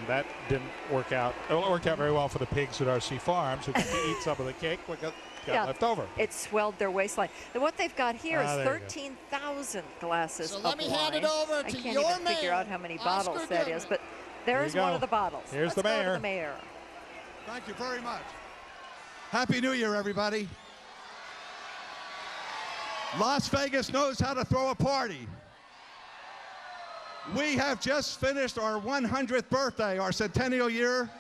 That didn't work out. It worked out very well for the pigs at RC Farms who got to eat some of the cake. What got left over. It swelled their waistline. And what they've got here is 13,000 glasses of wine. Let me hand it over I to can't your even figure out how many bottles that is, but there's one of the bottles. Here's the mayor. Go to the mayor. Thank you very much. Happy New Year, everybody. Las Vegas knows how to throw a party. We have just finished our 100th birthday, our centennial year,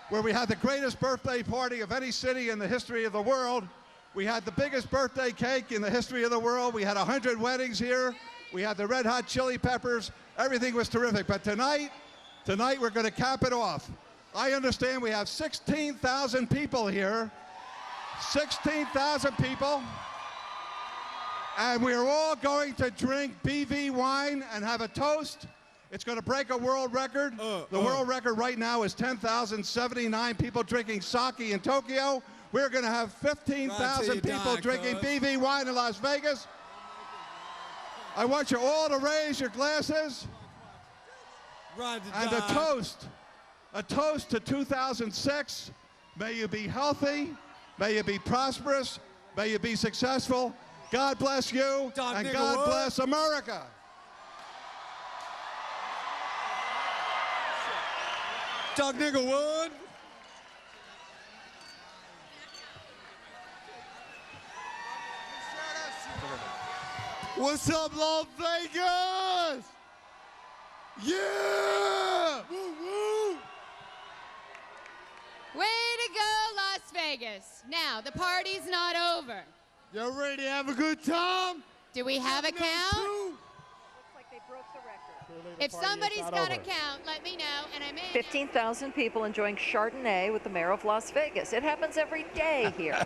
where we had the greatest birthday party of any city in the history of the world. We had the biggest birthday cake in the history of the world. We had 100 weddings here. We had the Red Hot Chili Peppers. Everything was terrific. But tonight we're going to cap it off. I understand we have 16,000 people here. 16,000 people. And we're all going to drink BV wine and have a toast. It's going to break a world record. The world record right now is 10,079 people drinking sake in Tokyo. We're going to have 15,000 people drinking BV wine in Las Vegas. I want you all to raise your glasses. And a toast to 2006. May you be healthy. May you be prosperous. May you be successful. God bless you, and God bless America. Doc Niggerwood. What's up, Las Vegas? Yeah! Woo, woo! Way to go, Las Vegas. Now, the party's not over. You ready to have a good time? Do we have a count? Looks like they broke the record. If somebody's got a count, let me know, and I may. 15,000 people enjoying Chardonnay with the mayor of Las Vegas. It happens every day here.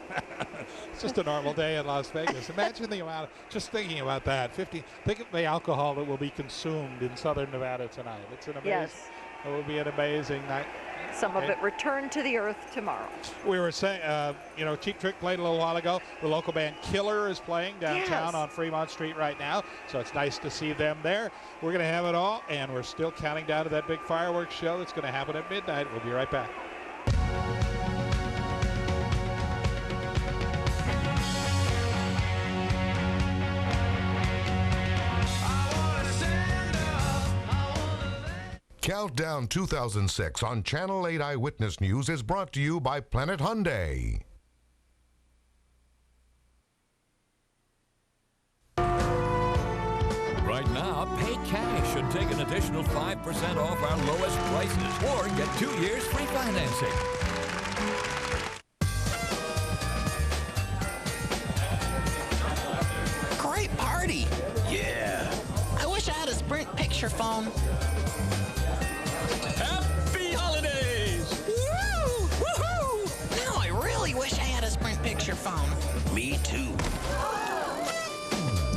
It's just a normal day in Las Vegas. Imagine the amount, just thinking about that. Think of the alcohol that will be consumed in southern Nevada tonight. It's an amazing, Yes. It will be an amazing night. Some of it returned to the earth tomorrow. We were saying, Cheap Trick played a little while ago. The local band Killer is playing downtown on Fremont Street right now, so it's nice to see them there. We're going to have it all, and we're still counting down to that big fireworks show that's going to happen at midnight. We'll be right back. Countdown 2006 on Channel 8 Eyewitness News is brought to you by Planet Hyundai. Right now, pay cash and take an additional 5% off our lowest prices, or get 2 years free financing. Great party! Yeah! I wish I had a Sprint picture phone. Happy holidays! Woo! Woohoo! Now I really wish I had a Sprint picture phone. Me too.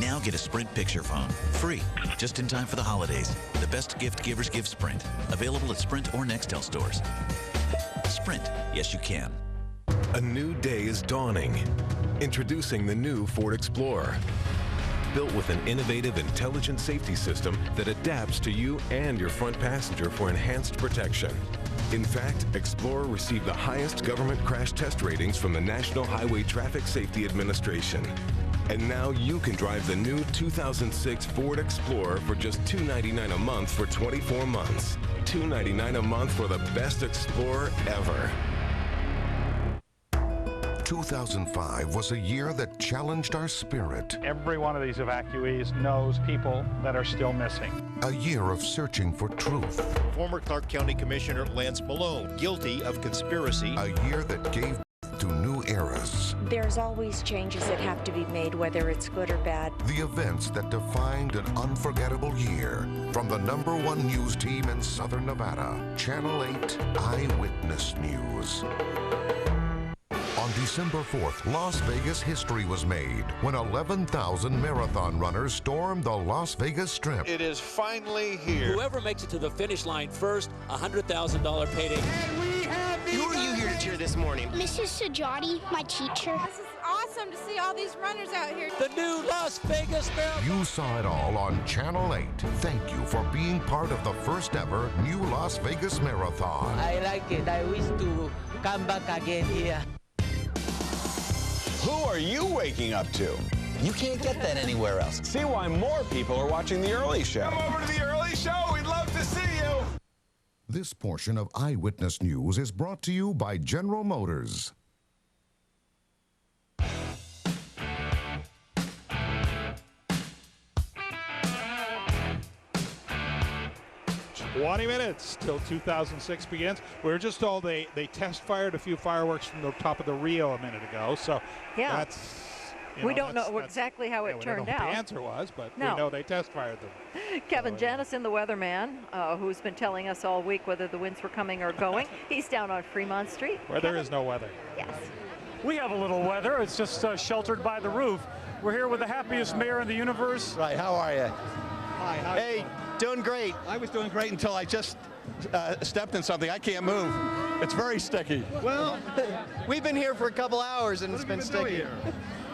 Now get a Sprint picture phone. Free. Just in time for the holidays. The best gift givers give Sprint. Available at Sprint or Nextel stores. Sprint. Yes, you can. A new day is dawning. Introducing the new Ford Explorer. Built with an innovative, intelligent safety system that adapts to you and your front passenger for enhanced protection. In fact, Explorer received the highest government crash test ratings from the National Highway Traffic Safety Administration. And now you can drive the new 2006 Ford Explorer for just $299 a month for 24 months. $299 a month for the best Explorer ever. 2005 was a year that challenged our spirit. Every one of these evacuees knows people that are still missing. A year of searching for truth. Former Clark County Commissioner Lance Malone, guilty of conspiracy. A year that gave to new eras. There's always changes that have to be made, whether it's good or bad. The events that defined an unforgettable year. From the #1 news team in Southern Nevada, Channel 8 Eyewitness News. On December 4th, Las Vegas history was made when 11,000 marathon runners stormed the Las Vegas Strip. It is finally here. Whoever makes it to the finish line first, $100,000 payday. Who are you here to cheer this morning? Mrs. Sajati, my teacher. This is awesome to see all these runners out here. The new Las Vegas Marathon. You saw it all on Channel 8. Thank you for being part of the first ever new Las Vegas Marathon. I like it. I wish to come back again here. Who are you waking up to? You can't get that anywhere else. See why more people are watching The Early Show. Come over to The Early Show. We'd love to see you. This portion of Eyewitness News is brought to you by General Motors. 20 minutes till 2006 begins. We were just told they test fired a few fireworks from the top of the Rio a minute ago. So yeah, that's. We don't know exactly how it turned out. We don't know what the answer was, but we know they test fired them. Kevin Janison, the weatherman, who's been telling us all week whether the winds were coming or going. He's down on Fremont Street. Where there is no weather. Yes. We have a little weather. It's just sheltered by the roof. We're here with the happiest mayor in the universe. Right. How are you? Hi. Hey, doing great. I was doing great until I just stepped in something. I can't move. It's very sticky. Well, we've been here for a couple hours and it's been sticky.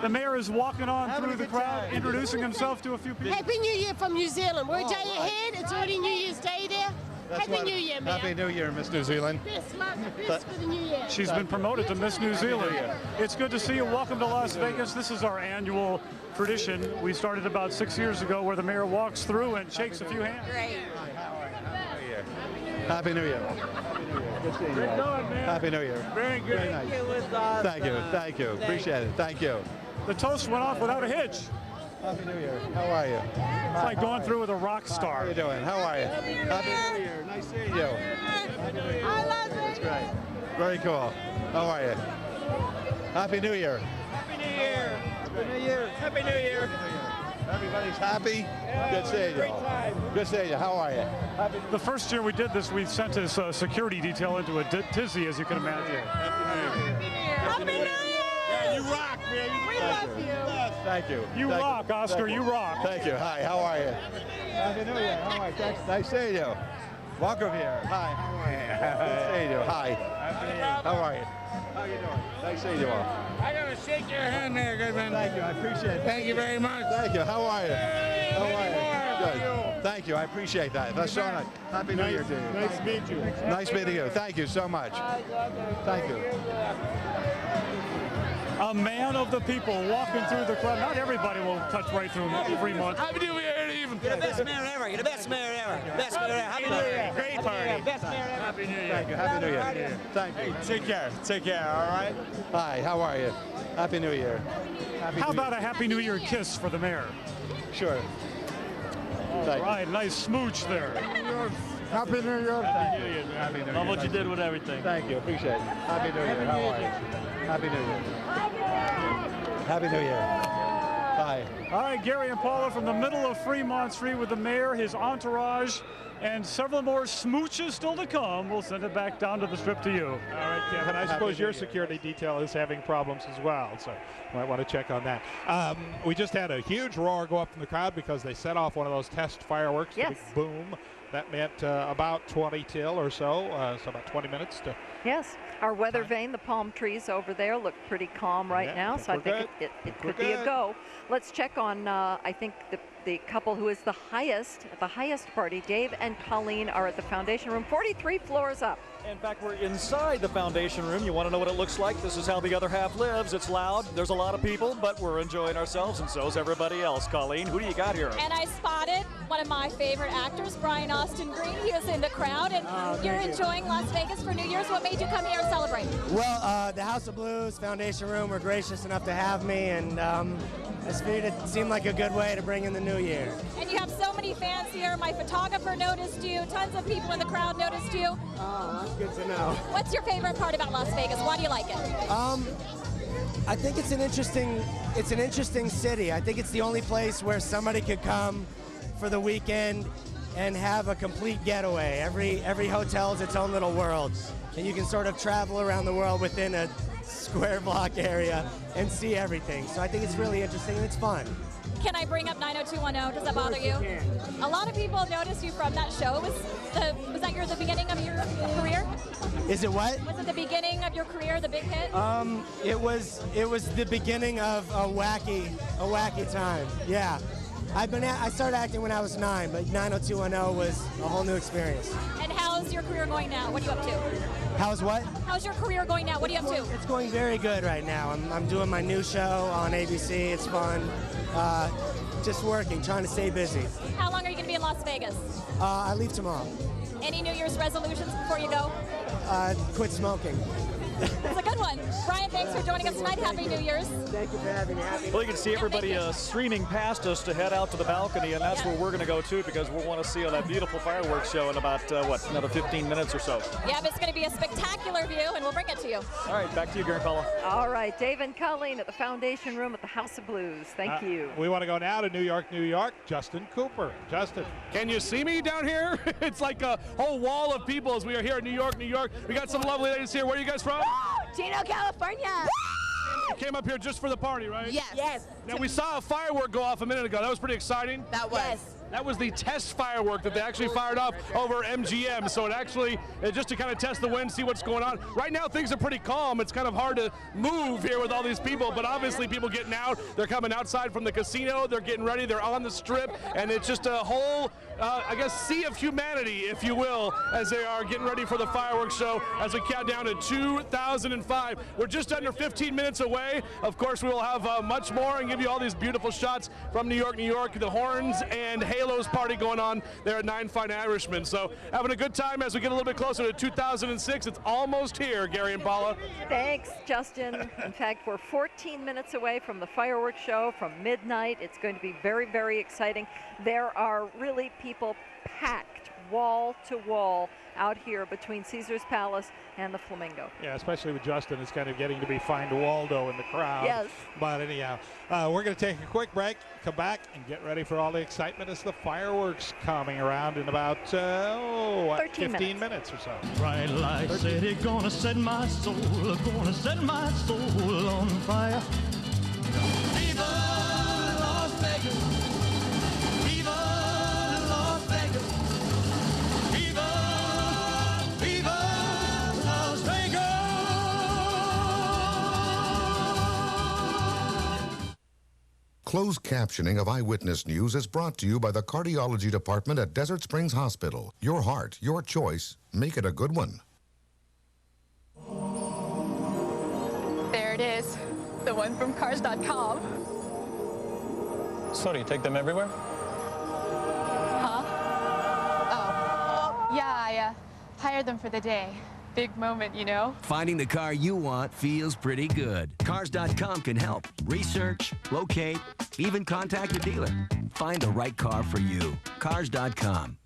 The mayor is walking on through the crowd, introducing himself to a few people. Happy New Year from New Zealand. We're a day ahead. It's already New Year's Day there. Happy New Year, Mayor. Happy New Year, Miss New Zealand. Best luck, best for the New Year. She's been promoted to Miss New Zealand. It's good to see you. Welcome to Las Vegas. This is our annual tradition. We started about 6 years ago where the mayor walks through and shakes a few hands. Great. Happy New Year. Good seeing you. Happy New Year. Very good. Very nice. Thank you. Thank you. Appreciate it. Thank you. The toast went off without a hitch. Happy New Year. How are you? It's like going through with a rock star. How are you doing? How are you? Happy New Year. Nice seeing you. I love it. That's great. Very cool. How are you? Happy New Year. Happy New Year. Happy New Year. Happy New Year. Everybody's happy. Good seeing you. Good seeing you. How are you? The first year we did this, we sent his security detail into a tizzy, as you can imagine. Happy New Year. Yeah, you rock, man. We love you. Thank you. You rock, Oscar. You rock. Thank you. Hi. How are you? Happy New Year. How are you? Nice seeing you. Welcome here. Hi. How are you? Good seeing you. Hi. How are you? How you doing? Nice seeing you all. I gotta shake your hand there, good man. Thank you. I appreciate it. Thank you very much. Thank you. How are you? How are you? Good. Thank you. I appreciate that. That's so nice. Happy New Year to you. Nice to meet you. Nice meeting you. Thank you so much. Thank you. A man of the people walking through the crowd. Not everybody will touch right through Fremont. Happy New Year to even. You're the best mayor ever. You're the best mayor ever. Best mayor ever. Happy New Year. Great party. Best mayor ever. Happy New Year. Thank you. Happy New Year. Thank you. Take care. Take care. All right. Hi. How are you? Happy New Year. How about a Happy New Year kiss for the mayor? Sure. All right. Nice smooch there. Happy New Year. Happy New Year. Happy New Year. Love what you did with everything. Thank you. Appreciate it. Happy New Year. How are you? Happy New Year. Happy New Year. Hi. All right, Gary and Paula from the middle of Fremont Street with the mayor, his entourage, and several more smooches still to come. We'll send it back down to the strip to you. All right, Kevin. I suppose your security detail is having problems as well, so you might want to check on that. We just had a huge roar go up from the crowd because they set off one of those test fireworks. Yes. The big boom. That meant about 20 till or so, so about 20 minutes to. Yes. Our weather vane, the palm trees over there, look pretty calm right now, so I think it could be a go. Let's check on, I think, the couple who is the highest party. Dave and Colleen are at the foundation room, 43 floors up. In fact, we're inside the foundation room. You want to know what it looks like? This is how the other half lives. It's loud. There's a lot of people, but we're enjoying ourselves, and so's everybody else. Colleen, who do you got here? And I spotted one of my favorite actors, Brian Austin Green. He was in the crowd, and you're enjoying Las Vegas for New Year's. What made you come here and celebrate? Well, the House of Blues Foundation Room were gracious enough to have me, and I just figured it seemed like a good way to bring in the new year. And you have so many fans here. My photographer noticed you. Tons of people in the crowd noticed you. Oh, that's good to know. What's your favorite part about Las Vegas? Why do you like it? I think it's an interesting city. I think it's the only place where somebody could come for the weekend and have a complete getaway. Every hotel is its own little world, and you can sort of travel around the world within a square block area and see everything. So I think it's really interesting and it's fun. Can I bring up 90210? Does that bother you? A lot of people noticed you from that show. Was that the beginning of your career? Is it what? Was it the beginning of your career, the big hit? It was the beginning of a wacky time. Yeah. I started acting when I was 9, but 90210 was a whole new experience. And how's your career going now? What are you up to? How's what? How's your career going now? What are you up to? It's going very good right now. I'm doing my new show on ABC. It's fun. Just working, trying to stay busy. How long are you going to be in Las Vegas? I leave tomorrow. Any New Year's resolutions before you go? Quit smoking. It's a good one. Brian, thanks for joining us tonight. Happy New Year's. Thank you for having me. Well, you can see everybody streaming past us to head out to the balcony, and that's where we're going to go too, because we want to see that beautiful fireworks show in about, another 15 minutes or so. Yeah, but it's going to be a spectacular view, and we'll bring it to you. All right, back to you, Gary Paula. All right, Dave and Colleen at the Foundation Room at the House of Blues. Thank you. We want to go now to New York, New York. Justin Cooper. Justin. Can you see me down here? It's like a whole wall of people as we are here in New York, New York. We got some lovely ladies here. Where are you guys from? Chino, California. You came up here just for the party, right? Yes. Yes. Now, we saw a firework go off a minute ago. That was pretty exciting. That was. Yes. That was the test firework that they actually fired off over MGM. So it actually, just to kind of test the wind, see what's going on. Right now, things are pretty calm. It's kind of hard to move here with all these people, but obviously people getting out. They're coming outside from the casino. They're getting ready. They're on the strip, and it's just a whole, I guess, sea of humanity, if you will, as they are getting ready for the fireworks show as we count down to 2005. We're just under 15 minutes away. Of course, we will have much more and give you all these beautiful shots from New York, New York, the horns and Halo's party going on there at 9 Fine Irishmen. So having a good time as we get a little bit closer to 2006. It's almost here, Gary and Paula. Thanks, Justin. In fact, we're 14 minutes away from the fireworks show from midnight. It's going to be very, very exciting. There are really people packed wall to wall out here between Caesar's Palace and the Flamingo. Yeah, especially with Justin, it's kind of getting to be Find Waldo in the crowd. Yes. But anyhow, we're going to take a quick break, come back, and get ready for all the excitement as the fireworks coming around in about 15 minutes or so. Bright light city, gonna set my soul on fire. Viva Las Vegas! Viva Las Vegas! Viva, viva Las Vegas! Closed captioning of Eyewitness News is brought to you by the Cardiology Department at Desert Springs Hospital. Your heart, your choice. Make it a good one. There it is. The one from Cars.com. So do you take them everywhere? Huh? Oh, yeah, I hired them for the day. Big moment, you know? Finding the car you want feels pretty good. Cars.com can help. Research, locate, even contact your dealer. Find the right car for you. Cars.com.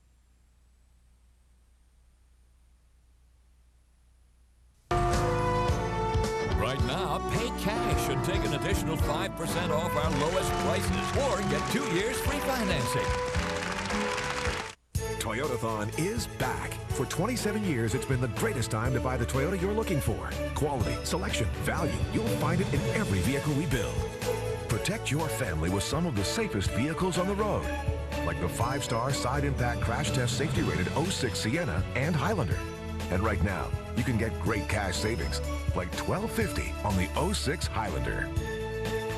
Right now, pay cash and take an additional 5% off our lowest prices or get 2 years free financing. Toyotathon is back. For 27 years, it's been the greatest time to buy the Toyota you're looking for. Quality, selection, value, you'll find it in every vehicle we build. Protect your family with some of the safest vehicles on the road, like the 5-star side impact crash test safety rated 06 Sienna and Highlander. And right now, you can get great cash savings, like $1,250 on the 06 Highlander.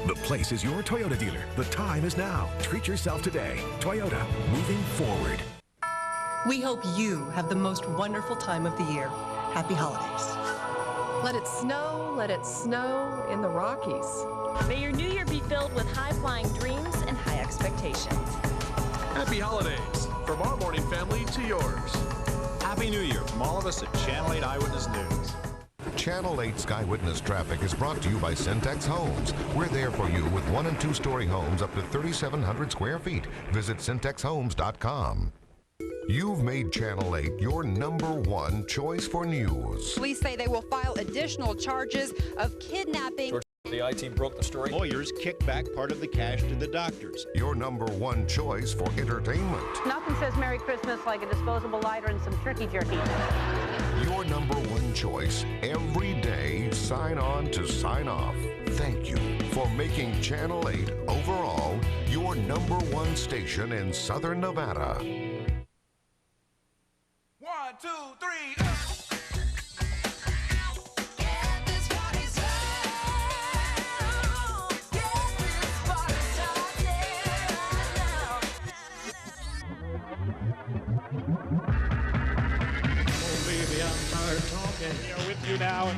The place is your Toyota dealer. The time is now. Treat yourself today. Toyota, moving forward. We hope you have the most wonderful time of the year. Happy holidays. Let it snow in the Rockies. May your new year be filled with high-flying dreams and high expectations. Happy holidays from our morning family to yours. Happy New Year from all of us at Channel 8 Eyewitness News. Channel 8 Sky Witness traffic is brought to you by Syntex Homes. We're there for you with 1- and 2-story homes up to 3,700 square feet. Visit syntexhomes.com. You've made Channel 8 your #1 choice for news. Police say they will file additional charges of kidnapping. The I-Team broke the story. Lawyers kick back part of the cash to the doctors. Your #1 choice for entertainment. Nothing says Merry Christmas like a disposable lighter and some turkey jerky. Your #1 choice every day. Sign on to sign off. Thank you for making Channel 8 overall your #1 station in Southern Nevada. 1, 2, 3. We are with you now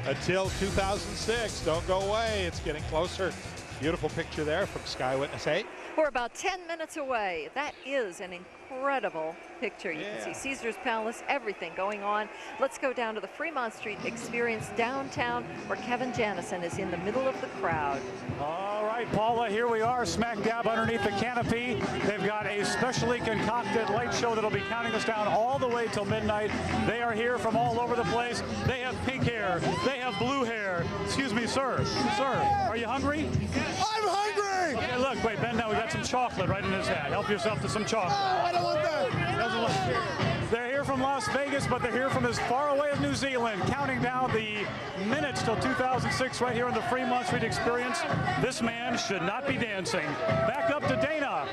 until 2006. Don't go away. It's getting closer. Beautiful picture there from Sky Witness 8. We're about 10 minutes away. That is an incredible picture. You can see Caesar's Palace, everything going on. Let's go down to the Fremont Street Experience downtown, where Kevin Janison is in the middle of the crowd. All right, Paula, here we are smack dab underneath the canopy. They've got a specially concocted light show that'll be counting us down all the way till midnight. They are here from all over the place. They have pink hair. They have blue hair. Excuse me, sir. Sir, are you hungry? I'm hungry! Okay, look, wait, Ben, now we got some chocolate right in his hat. Help yourself to some chocolate. Oh, I don't want that. They're here from Las Vegas, but they're here from as far away as New Zealand, counting down the minutes till 2006 right here in the Fremont Street Experience. This man should not be dancing. Back up to Dana.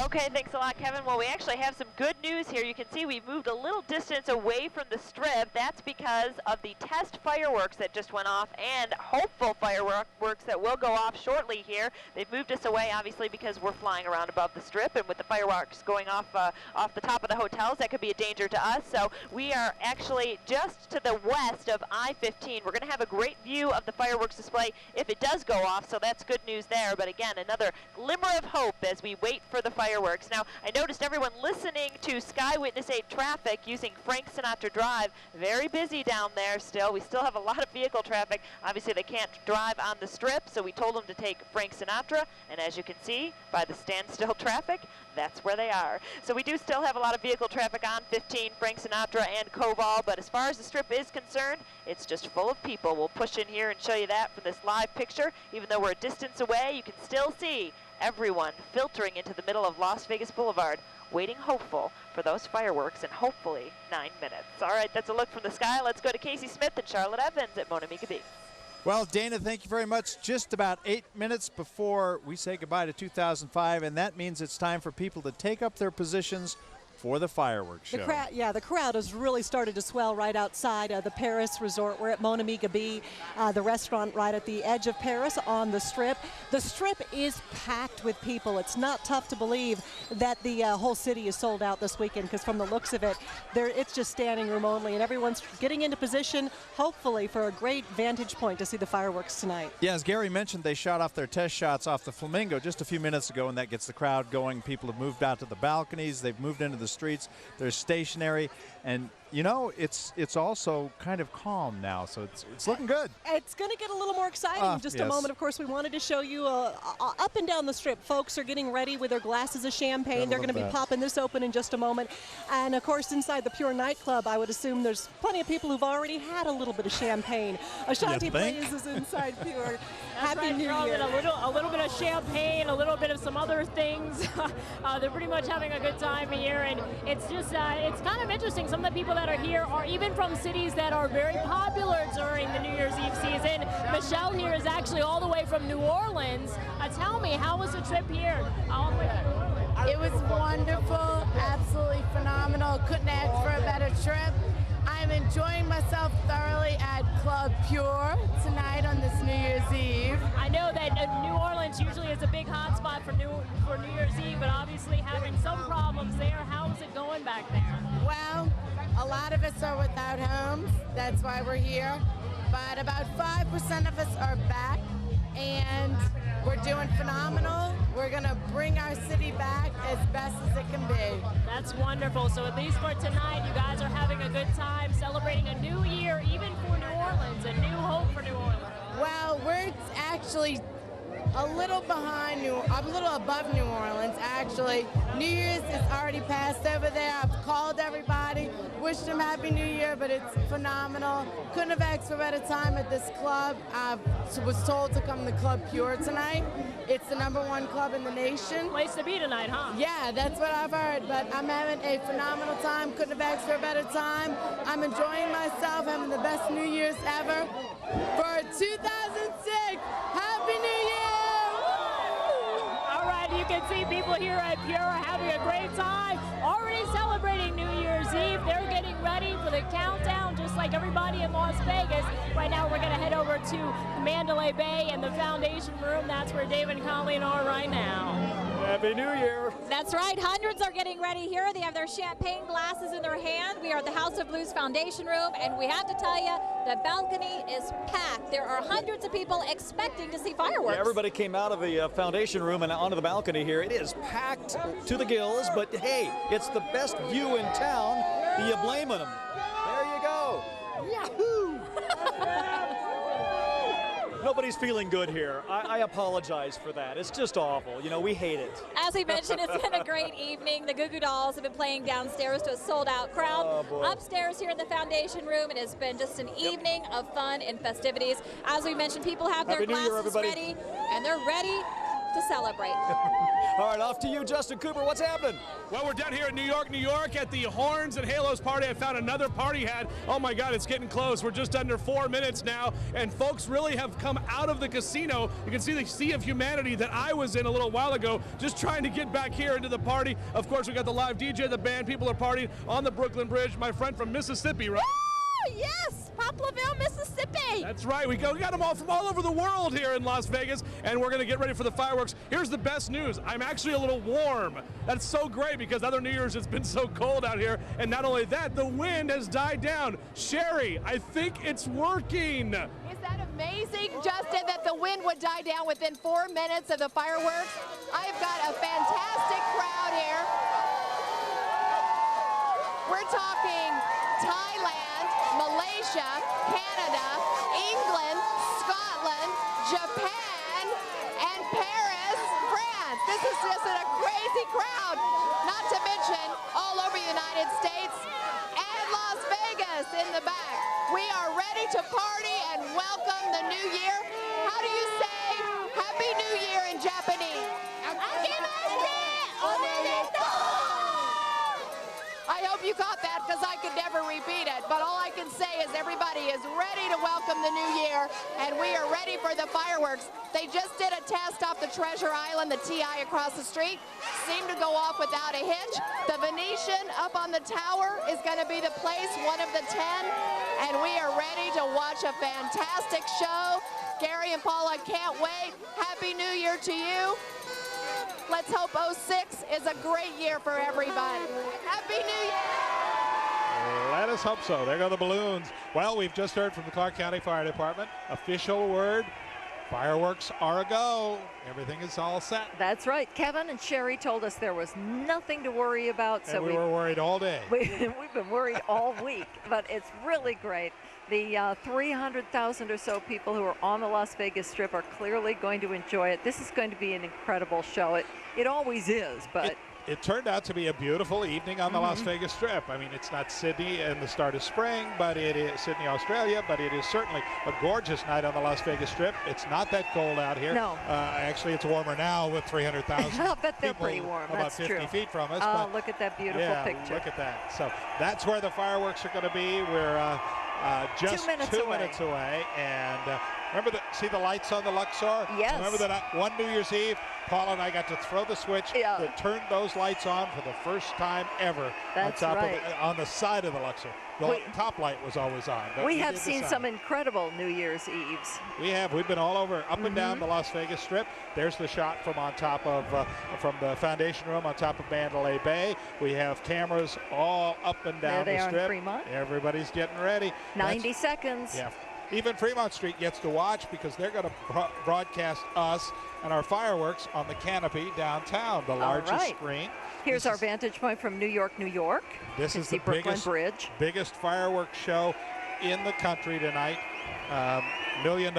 Okay, thanks a lot, Kevin. Well, we actually have some good news here. You can see we moved a little distance away from the strip. That's because of the test fireworks that just went off and hopeful fireworks that will go off shortly here. They've moved us away, obviously, because we're flying around above the strip, and with the fireworks going off off the top of the hotels, that could be a danger to us. So we are actually just to the west of I-15. We're going to have a great view of the fireworks display if it does go off, so that's good news there. But again, another glimmer of hope as we wait for the fireworks. Now, I noticed everyone listening to Sky Witness 8 traffic using Frank Sinatra Drive. Very busy down there still. We still have a lot of vehicle traffic. Obviously, they can't drive on the strip, so we told them to take Frank Sinatra. And as you can see by the standstill traffic, that's where they are. So we do still have a lot of vehicle traffic on 15, Frank Sinatra and Koval. But as far as the strip is concerned, it's just full of people. We'll push in here and show you that from this live picture. Even though we're a distance away, you can still see everyone filtering into the middle of Las Vegas Boulevard, waiting hopeful for those fireworks in hopefully 9 minutes. All right, that's a look from the sky. Let's go to Casey Smith and Charlotte Evans at Mona Beach. Well, Dana, thank you very much. Just about 8 minutes before we say goodbye to 2005, and that means it's time for people to take up their positions for the fireworks show. The crowd has really started to swell right outside the Paris Resort. We're at Mon Ami Gabi, the restaurant right at the edge of Paris on the Strip. The Strip is packed with people. It's not tough to believe that the whole city is sold out this weekend, because from the looks of it, it's just standing room only, and everyone's getting into position, hopefully, for a great vantage point to see the fireworks tonight. Yeah, as Gary mentioned, they shot off their test shots off the Flamingo just a few minutes ago, and that gets the crowd going. People have moved out to the balconies. They've moved into the streets. They're stationary, and you know, it's also kind of calm now, so it's looking good. It's going to get a little more exciting in just a moment. Of course, we wanted to show you up and down the Strip. Folks are getting ready with their glasses of champagne. They're going to be popping this open in just a moment. And, of course, inside the Pure nightclub, I would assume there's plenty of people who've already had a little bit of champagne. Ashanti Blaze is inside Pure. Happy New Year. A little bit of champagne, a little bit of some other things. They're pretty much having a good time here, and it's just it's kind of interesting. Some of the people that are here are even from cities that are very popular during the New Year's Eve season. Michelle here is actually all the way from New Orleans. Tell me, how was the trip here? All the way from New Orleans. It was wonderful, absolutely phenomenal. Couldn't ask for a better trip. I'm enjoying myself thoroughly at Club Pure tonight on this New Year's Eve. I know that New Orleans usually is a big hotspot for New Year's Eve, but obviously having some problems there. How is it going back there? Well, a lot of us are without homes. That's why we're here. But about 5% of us are back, and we're doing phenomenal. We're going to bring our city back as best as it can be. That's wonderful. So at least for tonight, you guys are having a good time, celebrating a new year, even for New Orleans, a new hope for New Orleans. Well, we're actually a little behind a little above New Orleans, actually. New Year's is already passed over there. I've called everybody, wished them Happy New Year, but it's phenomenal. Couldn't have asked for a better time at this club. I was told to come to Club Pure tonight. It's the #1 club in the nation. Place to be tonight, huh? Yeah, that's what I've heard, but I'm having a phenomenal time. Couldn't have asked for a better time. I'm enjoying myself, having the best New Year's ever. For 2006, Happy New Year! All right, you can see people here at Pure are having a great time, already celebrating New Year's Eve. They're getting ready for the countdown, just like everybody in Las Vegas. Right now, we're going to head over to Mandalay Bay and the Foundation Room. That's where Dave and Colleen are right now. Happy New Year. That's right. Hundreds are getting ready here. They have their champagne glasses in their hand. We are at the House of Blues Foundation Room, and we have to tell you, the balcony is packed. There are hundreds of people expecting to see fireworks. Yeah, everybody came out of the Foundation Room and onto the balcony here. It is packed to the gills, but hey, it's the best view in town. Do you blame them? There you go. Yahoo! Nobody's feeling good here. I apologize for that. It's just awful. You know, we hate it. As we mentioned, it's been a great evening. The Goo Goo Dolls have been playing downstairs to a sold-out crowd. Upstairs here in the Foundation Room, it has been just an evening of fun and festivities. As we mentioned, people have their glasses ready, and they're ready to celebrate. All right, off to you, Justin Cooper. What's happening? Well, we're down here in New York at the Horns and Halos party. I found another party hat. Oh my God, it's getting close. We're just under 4 minutes now, and folks really have come out of the casino. You can see the sea of humanity that I was in a little while ago, just trying to get back here into the party. Of course, we got the live DJ, the band. People are partying on the Brooklyn Bridge. My friend from Mississippi, right? Yes, Poplarville, Mississippi. That's right. We got them all from all over the world here in Las Vegas, and we're going to get ready for the fireworks. Here's the best news. I'm actually a little warm. That's so great because other New Year's it's been so cold out here, and not only that, the wind has died down. Sherry, I think it's working. Is that amazing, Justin, that the wind would die down within 4 minutes of the fireworks? I've got a fantastic crowd here. We're talking Thailand, Malaysia, Canada, England, Scotland, Japan, and Paris, France. This is just a crazy crowd, not to mention all over the United States and Las Vegas in the back. We are ready to party and welcome the new year. How do you say Happy New Year in Japanese? I hope you caught that because I could never repeat it. But all I can say is everybody is ready to welcome the new year, and we are ready for the fireworks. They just did a test off the Treasure Island, the TI across the street. Seemed to go off without a hitch. The Venetian up on the tower is going to be the place, one of the 10. And we are ready to watch a fantastic show. Gary and Paula can't wait. Happy New Year to you. Let's hope 06 is a great year for everybody. Happy New Year! Let us hope so. There go the balloons. Well, we've just heard from the Clark County Fire Department. Official word, fireworks are a go. Everything is all set. That's right. Kevin and Sherry told us there was nothing to worry about. So we were worried all day. We've been worried all week, but it's really great. The 300,000 or so people who are on the Las Vegas Strip are clearly going to enjoy it. This is going to be an incredible show. It always is, but it turned out to be a beautiful evening on the Las Vegas Strip. I mean, it's not Sydney and the start of spring, but it is Sydney, Australia, but it is certainly a gorgeous night on the Las Vegas Strip. It's not that cold out here. No. Actually, it's warmer now with 300,000 I'll bet they're pretty warm. About That's 50 true. feet from us. Oh, look at that beautiful picture. Look at that. So that's where the fireworks are going to be. We're just 2 minutes away. And remember, see the lights on the Luxor? Yes. Remember that one New Year's Eve, Paul and I got to throw the switch that turned those lights on for the first time ever. That's on top right. on the side of the Luxor. The top light was always on. We have seen some incredible New Year's Eves. We have. We've been all over, up and down the Las Vegas Strip. There's the shot from on top of, from the Foundation Room on top of Mandalay Bay. We have cameras all up and down there they the are Strip. in Fremont. Everybody's getting ready. 90 seconds. Yeah. Even Fremont Street gets to watch because they're going to broadcast us and our fireworks on the canopy downtown, the largest screen. Here's our vantage point from New York, New York. This is the biggest fireworks show in the country tonight. $1 million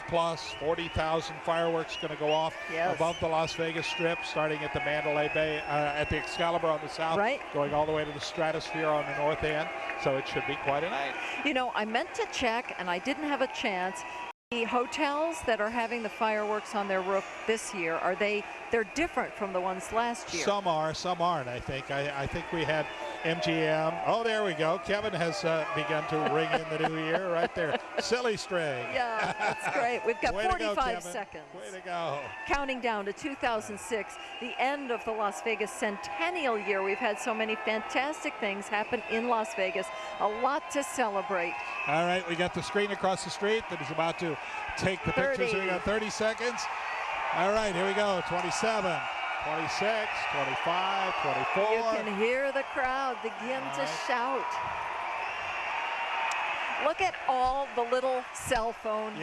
plus, 40,000 fireworks going to go off above the Las Vegas Strip, starting at the Mandalay Bay, at the Excalibur on the south, going all the way to the Stratosphere on the north end. So it should be quite a night. You know, I meant to check, and I didn't have a chance. The hotels that are having the fireworks on their roof this year, they're different from the ones last year? Some are, some aren't, I think. I think we had MGM. Oh, there we go. Kevin has begun to ring in the new year right there. Silly string. Yeah, that's great. We've got Way to go, 45 Kevin. seconds. Way to go. Counting down to 2006, the end of the Las Vegas centennial year. We've had so many fantastic things happen in Las Vegas. A lot to celebrate. All right, we got the screen across the street that is about to take the pictures. We got 30 seconds. All right, here we go. 27. 26, 25, 24. You can hear the crowd begin to shout. Look at all the little cell phones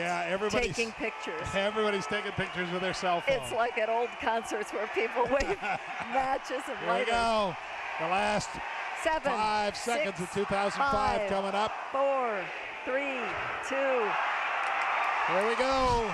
taking pictures. Everybody's taking pictures with their cell phone. It's like at old concerts where people wave matches and Here we go. The last 5 seconds of 2005 coming up. 4, 3, 2. Here we go.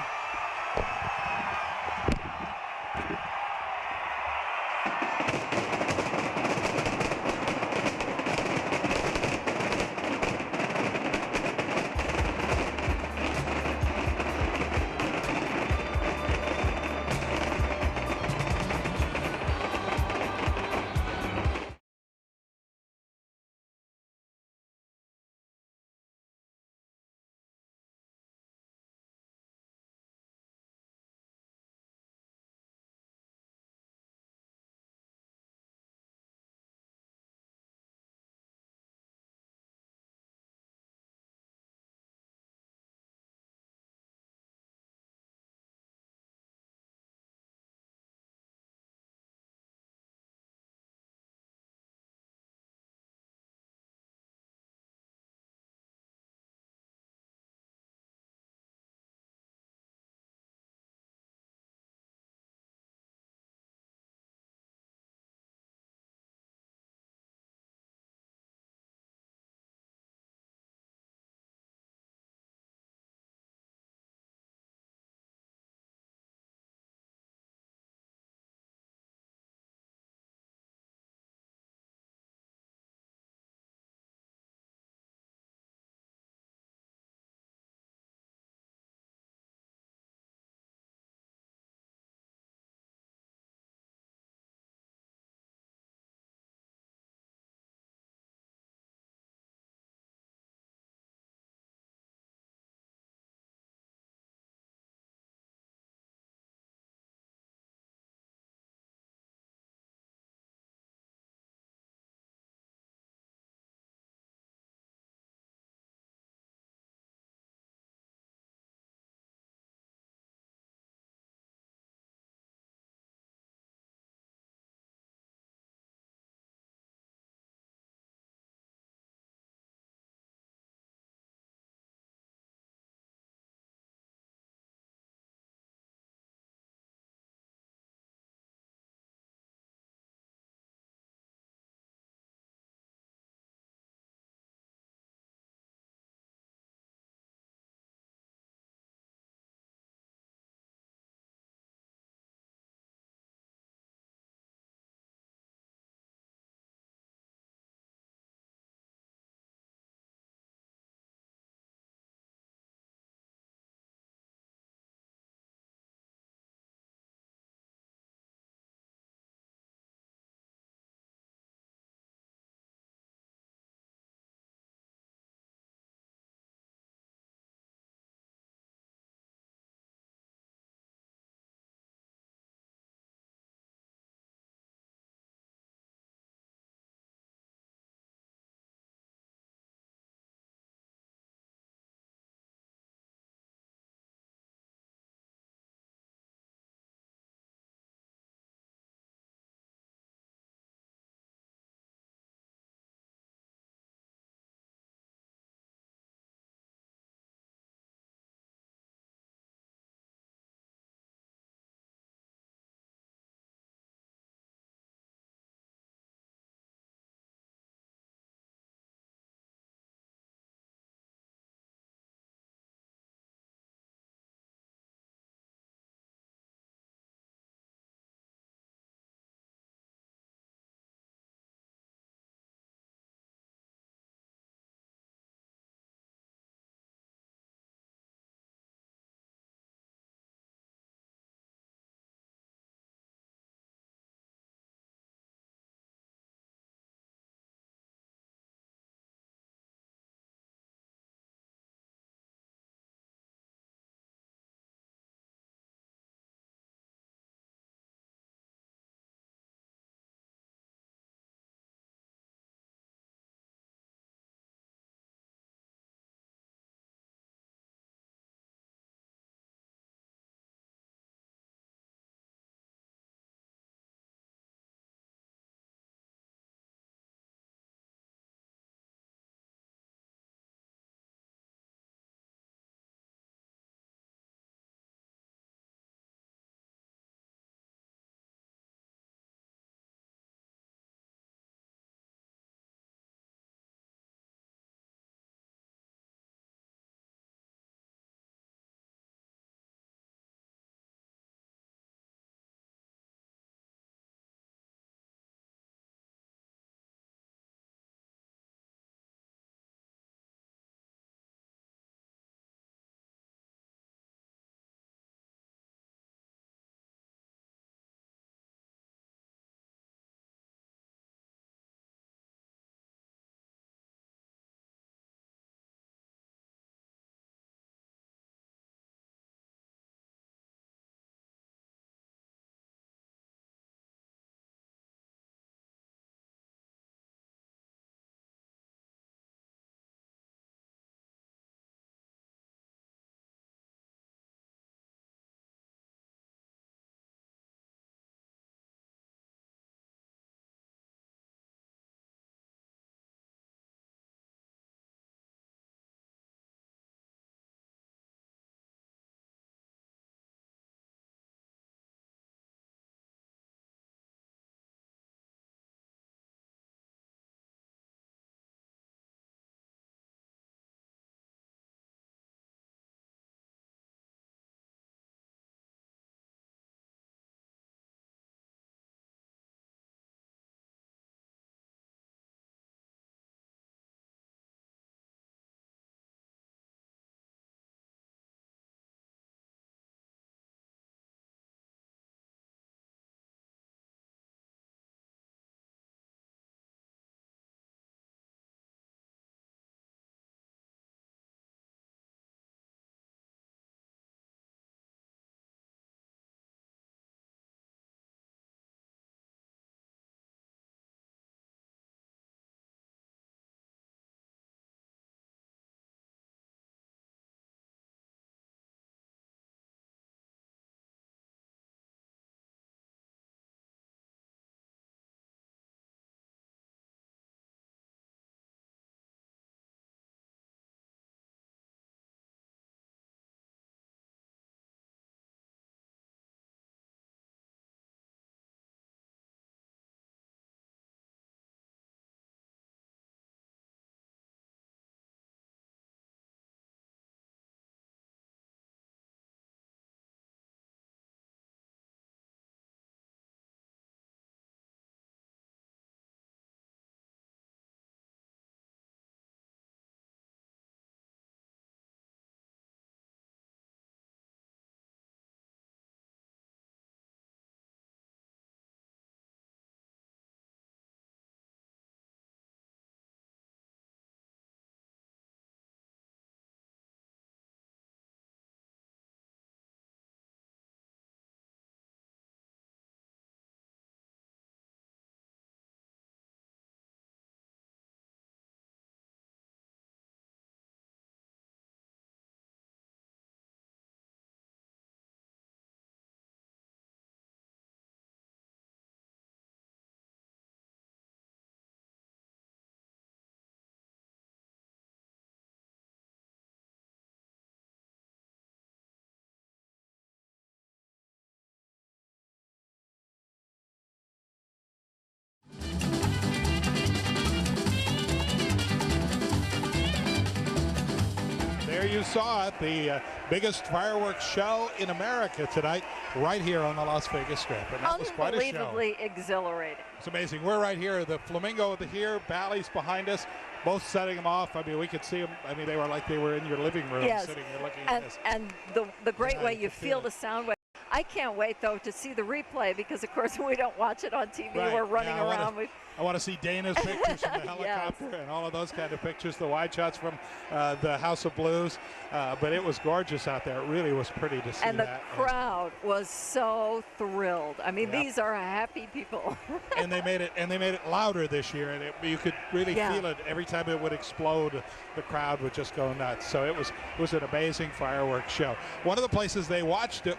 saw it, the biggest fireworks show in America tonight, right here on the Las Vegas Strip. And that was quite a show. Unbelievably exhilarating. It's amazing. We're right here. The Flamingo here, Bally's behind us, both setting them off. I mean, we could see them. I mean, they were like they were in your living room, sitting here looking at this. And the great way you feel the sound wave. I can't wait, though, to see the replay because, of course, we don't watch it on TV. Right. We're running around. I want to see Dana's pictures from the helicopter and all of those kind of pictures, the wide shots from the House of Blues. But it was gorgeous out there. It really was pretty to see that. And the crowd was so thrilled. I mean, these are happy people. and they made it louder this year, and you could really feel it every time it would explode. The crowd would just go nuts. So it was an amazing fireworks show. One of the places they watched it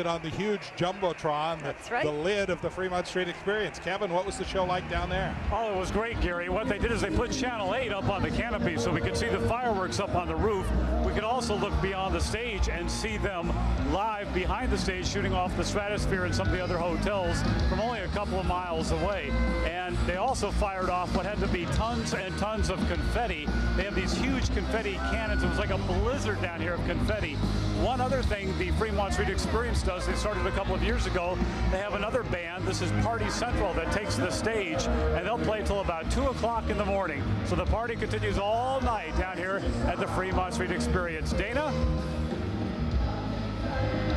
on the huge jumbotron, the lid of the Fremont Street Experience. Kevin, what was the show like down there? Oh, it was great, Gary. What they did is they put Channel 8 up on the canopy so we could see the fireworks up on the roof. We could also look beyond the stage and see them live behind the stage shooting off the Stratosphere and some of the other hotels from only a couple of miles away. And they also fired off what had to be tons and tons of confetti. They have these huge confetti cannons. It was like a blizzard down here of confetti. One other thing the Fremont Street Experience does, they started a couple of years ago, they have another band. This is Party Central that takes the stage, and they'll play till about 2 o'clock in the morning. So the party continues all night down here at the Fremont Street Experience. Dana?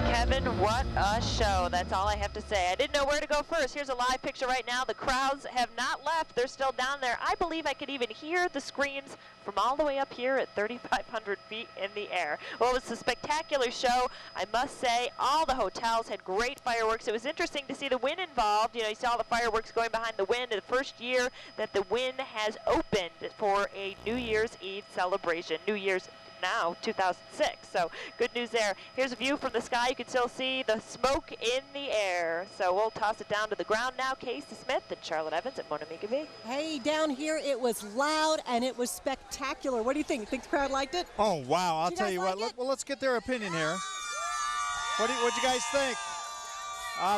Kevin, what a show. That's all I have to say. I didn't know where to go first. Here's a live picture right now. The crowds have not left. They're still down there. I believe I could even hear the screams from all the way up here at 3,500 feet in the air. Well, it was a spectacular show. I must say, all the hotels had great fireworks. It was interesting to see the Wynn involved. You know, you saw the fireworks going behind the Wynn. The first year that the Wynn has opened for a New Year's Eve celebration. New Year's now, 2006. So good news there. Here's a view from the sky. You can still see the smoke in the air. So we'll toss it down to the ground now. Casey Smith and Charlotte Evans at Monamika B. Hey, down here it was loud and it was spectacular. What do you think? You think the crowd liked it? Oh, wow. I'll tell you like what. Well, let's get their opinion here. What'd you guys think?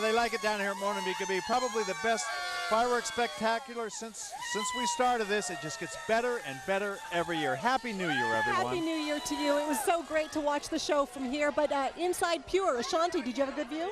They like it down here at Monamika B. Probably the best fireworks spectacular since we started this. It just gets better and better every year. Happy New Year, everyone. Happy New Year to you. It was so great to watch the show from here. But inside Pure, Ashanti, did you have a good view?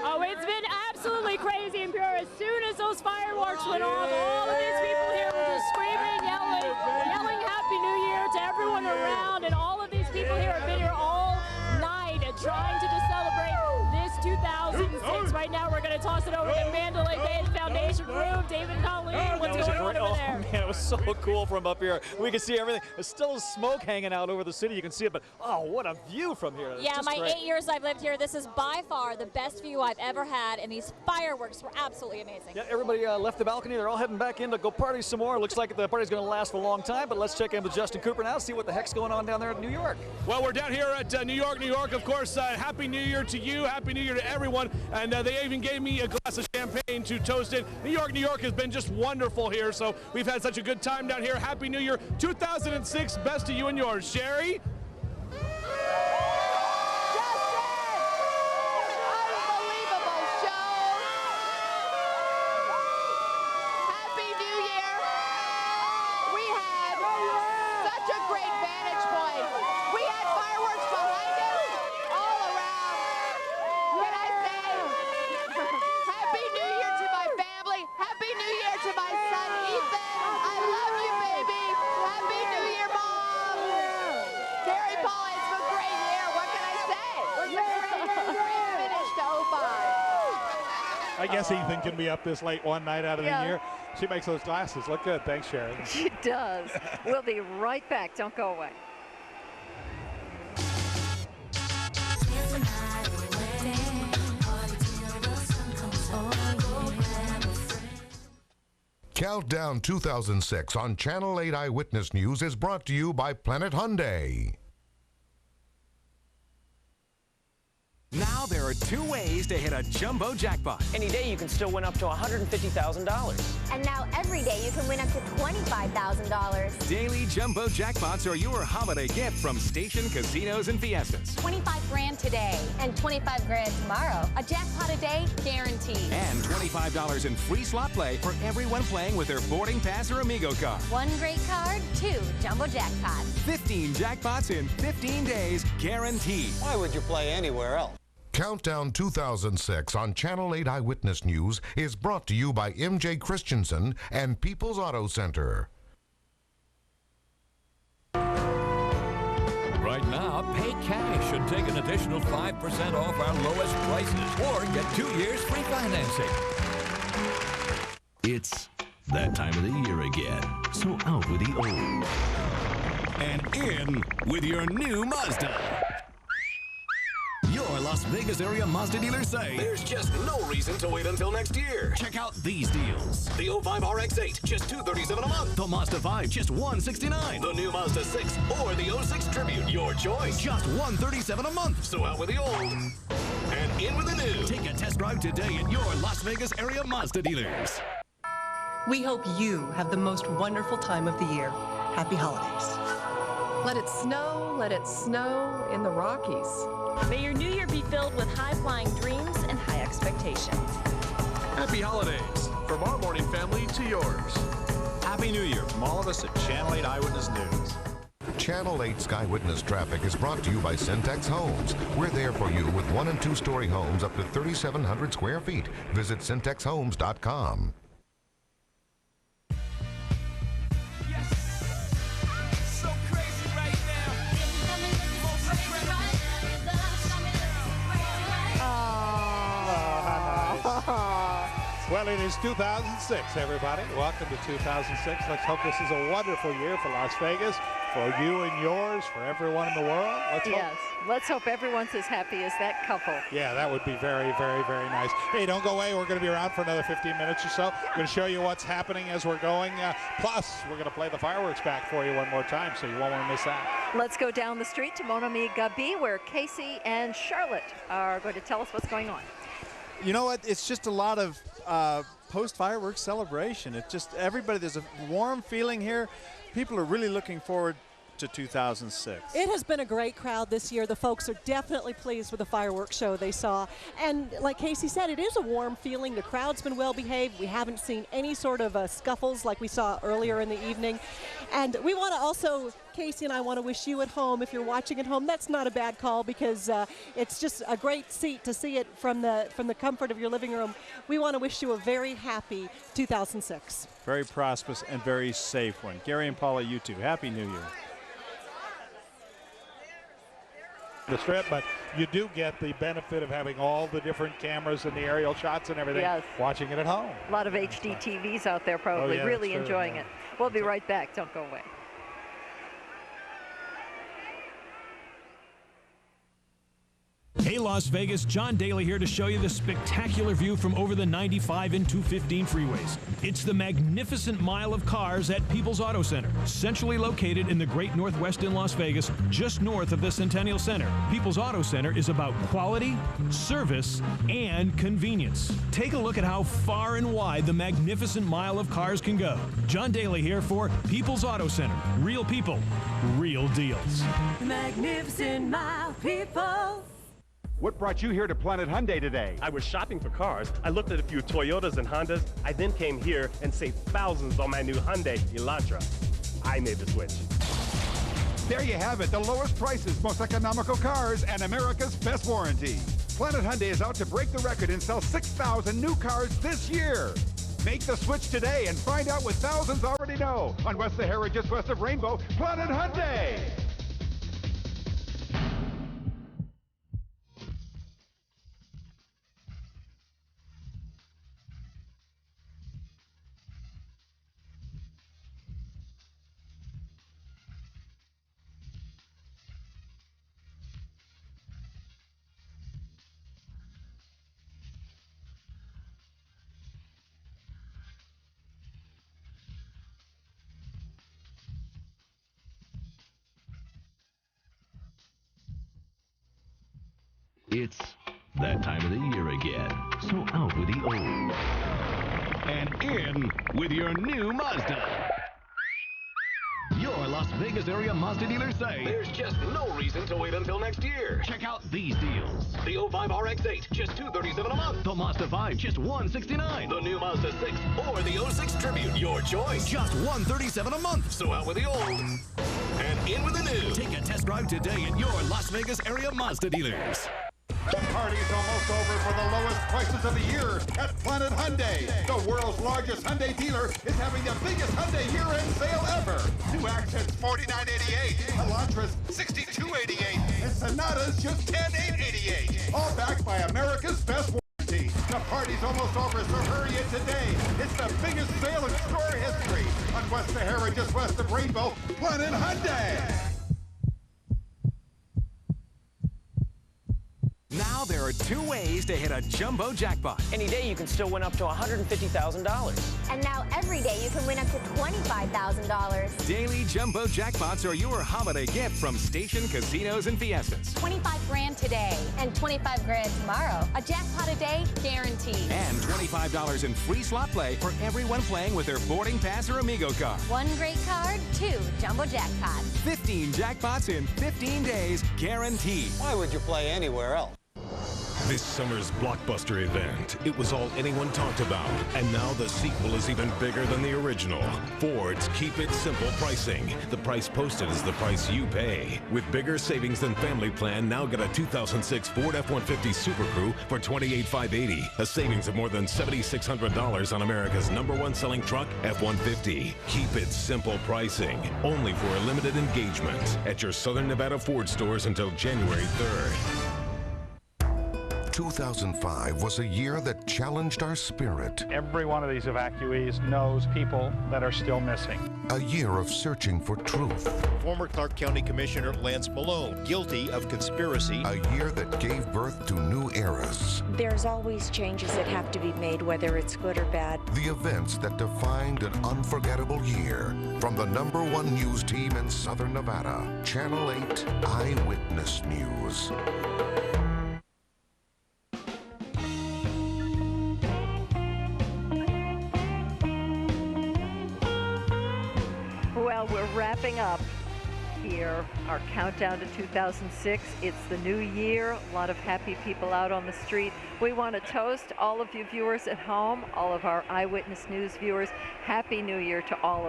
Oh, it's been absolutely crazy in Pure. As soon as those fireworks went off, all of these people here were just screaming, yelling Happy New Year to everyone around. And all of these people here have been here all night trying to just celebrate this 2006. Right now, we're going to toss it over to Mandalay Bay Foundation Room. David Colleen, what's going on over there? Man, it was so cool from up here. We can see everything. There's still smoke hanging out over the city. You can see it, but oh, what a view from here. It's yeah, my great. 8 years I've lived here, this is by far the best view I've ever had, and these fireworks were absolutely amazing. Yeah, everybody left the balcony. They're all heading back in to go party some more. Looks like the party's going to last for a long time, but let's check in with Justin Cooper now, see what the heck's going on down there in New York. Well, we're down here at New York, of course. Happy New Year to you. Happy New Year to everyone. And they even gave me a glass of champagne to toast it. New York has been just wonderful here. So we've had such a good time down here. Happy New Year 2006. Best to you and yours. Sherry? I guess Ethan can be up this late one night out of the year. She makes those glasses look good. Thanks, Sharon. She does. We'll be right back. Don't go away. Countdown 2006 on Channel 8 Eyewitness News is brought to you by Planet Hyundai. Now there are 2 ways to hit a jumbo jackpot. Any day you can still win up to $150,000. And now every day you can win up to $25,000. Daily jumbo jackpots are your holiday gift from Station Casinos and Fiestas. 25 grand today and 25 grand tomorrow. A jackpot a day guaranteed. And $25 in free slot play for everyone playing with their boarding pass or Amigo card. 1 great card, 2 jumbo jackpots. 15 jackpots in 15 days guaranteed. Why would you play anywhere else? Countdown 2006 on Channel 8 Eyewitness News is brought to you by M.J. Christensen and People's Auto Center. Right now, pay cash and take an additional 5% off our lowest prices or get 2 years free financing. It's that time of the year again, so out with the old and in with your new Mazda. Your Las Vegas area Mazda dealers say there's just no reason to wait until next year. Check out these deals. The 05 RX-8, just $237 a month. The Mazda 5, just $169. The new Mazda 6 or the 06 Tribute, your choice. Just $137 a month. So out with the old and in with the new. Take a test drive today at your Las Vegas area Mazda dealers. We hope you have the most wonderful time of the year. Happy holidays. Let it snow in the Rockies. May your new year be filled with high-flying dreams and high expectations. Happy holidays from our morning family to yours. Happy New Year from all of us at Channel 8 Eyewitness News. Channel 8 Sky Witness traffic is brought to you by Syntex Homes. We're there for you with 1- and 2-story homes up to 3,700 square feet. Visit syntexhomes.com. Well, it is 2006, everybody. Welcome to 2006. Let's hope this is a wonderful year for Las Vegas, for you and yours, for everyone in the world. Let's hope everyone's as happy as that couple. Yeah, that would be very, very, very nice. Hey, don't go away. We're going to be around for another 15 minutes or so. We're going to show you what's happening as we're going. Plus, we're going to play the fireworks back for you one more time, so you won't want to miss that. Let's go down the street to Mon Ami Gabi, where Casey and Charlotte are going to tell us what's going on. You know what? It's just a lot of post-fireworks celebration. It's just everybody, there's a warm feeling here. People are really looking forward to 2006. It has been a great crowd this year. The folks are definitely pleased with the fireworks show they saw. And like Casey said, it is a warm feeling. The crowd's been well behaved. We haven't seen any sort of scuffles like we saw earlier in the evening. And we want to also, Casey and I want to wish you at home, if you're watching at home, that's not a bad call because it's just a great seat to see it from the comfort of your living room. We want to wish you a very happy 2006. Very prosperous and very safe one. Gary and Paula, you too. Happy New Year. The strip, but you do get the benefit of having all the different cameras and the aerial shots and everything, watching it at home. A lot of HD TVs out there probably really enjoying it. We'll be right back. Don't go away. Hey Las Vegas, John Daly here to show you the spectacular view from over the 95 and 215 freeways. It's the magnificent mile of cars at People's Auto Center, centrally located in the Great Northwest in Las Vegas, just north of the Centennial Center. People's Auto Center is about quality, service, and convenience. Take a look at how far and wide the magnificent mile of cars can go. John Daly here for People's Auto Center. Real people, real deals. Magnificent mile, people. What brought you here to Planet Hyundai today? I was shopping for cars. I looked at a few Toyotas and Hondas. I then came here and saved thousands on my new Hyundai Elantra. I made the switch. There you have it, the lowest prices, most economical cars, and America's best warranty. Planet Hyundai is out to break the record and sell 6,000 new cars this year. Make the switch today and find out what thousands already know. On West Sahara, just west of Rainbow, Planet Hyundai. It's That time of the year again. So out with the old. And in with your new Mazda. Your Las Vegas area Mazda dealers say there's just no reason to wait until next year. Check out these deals. The 05 RX-8, just $237 a month. The Mazda 5, just $169. The new Mazda 6 or the 06 Tribute, your choice. Just $137 a month. So out with the old and in with the new. Take a test drive today at your Las Vegas area Mazda dealers. The party's almost over for the lowest prices of the year at Planet Hyundai. The world's largest Hyundai dealer is having the biggest Hyundai year-end sale ever. New Accents $49.88, Elantras $62.88, and Sonatas just $10,888. All backed by America's best warranty. The party's almost over, so hurry in today. It's the biggest sale in store history on West Sahara, just west of Rainbow. Planet Hyundai. Now there are 2 ways to hit a jumbo jackpot. Any day you can still win up to $150,000. And now every day you can win up to $25,000. Daily jumbo jackpots are your holiday gift from Station Casinos and Fiestas. 25 grand today and 25 grand tomorrow. A jackpot a day guaranteed. And $25 in free slot play for everyone playing with their boarding pass or Amigo card. 1 great card, 2 jumbo jackpots. 15 jackpots in 15 days guaranteed. Why would you play anywhere else? This summer's blockbuster event, it was all anyone talked about. And now the sequel is even bigger than the original. Ford's Keep It Simple pricing. The price posted is the price you pay. With bigger savings than family plan, now get a 2006 Ford F-150 Super Crew for $28,580. A savings of more than $7,600 on America's #1 selling truck, F-150. Keep It Simple pricing. Only for a limited engagement at your Southern Nevada Ford stores until January 3rd. 2005 was a year that challenged our spirit. Every one of these evacuees knows people that are still missing. A year of searching for truth. Former Clark County Commissioner Lance Malone, guilty of conspiracy. A year that gave birth to new eras. There's always changes that have to be made, whether it's good or bad. The events that defined an unforgettable year. From the #1 news team in Southern Nevada, Channel 8 Eyewitness News. Well, we're wrapping up here our countdown to 2006. It's the new year. A lot of happy people out on the street. We want to toast all of you viewers at home, all of our Eyewitness News viewers. Happy New Year to all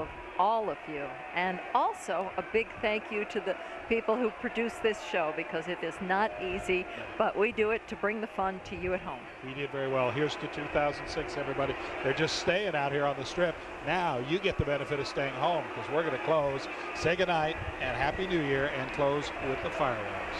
of you. And also a big thank you to the people who produce this show, because it is not easy, but we do it to bring the fun to you at home. We did very well. Here's to 2006, everybody. They're just staying out here on the strip. Now you get the benefit of staying home, because we're going to close, say goodnight, and Happy New Year, and close with the fireworks.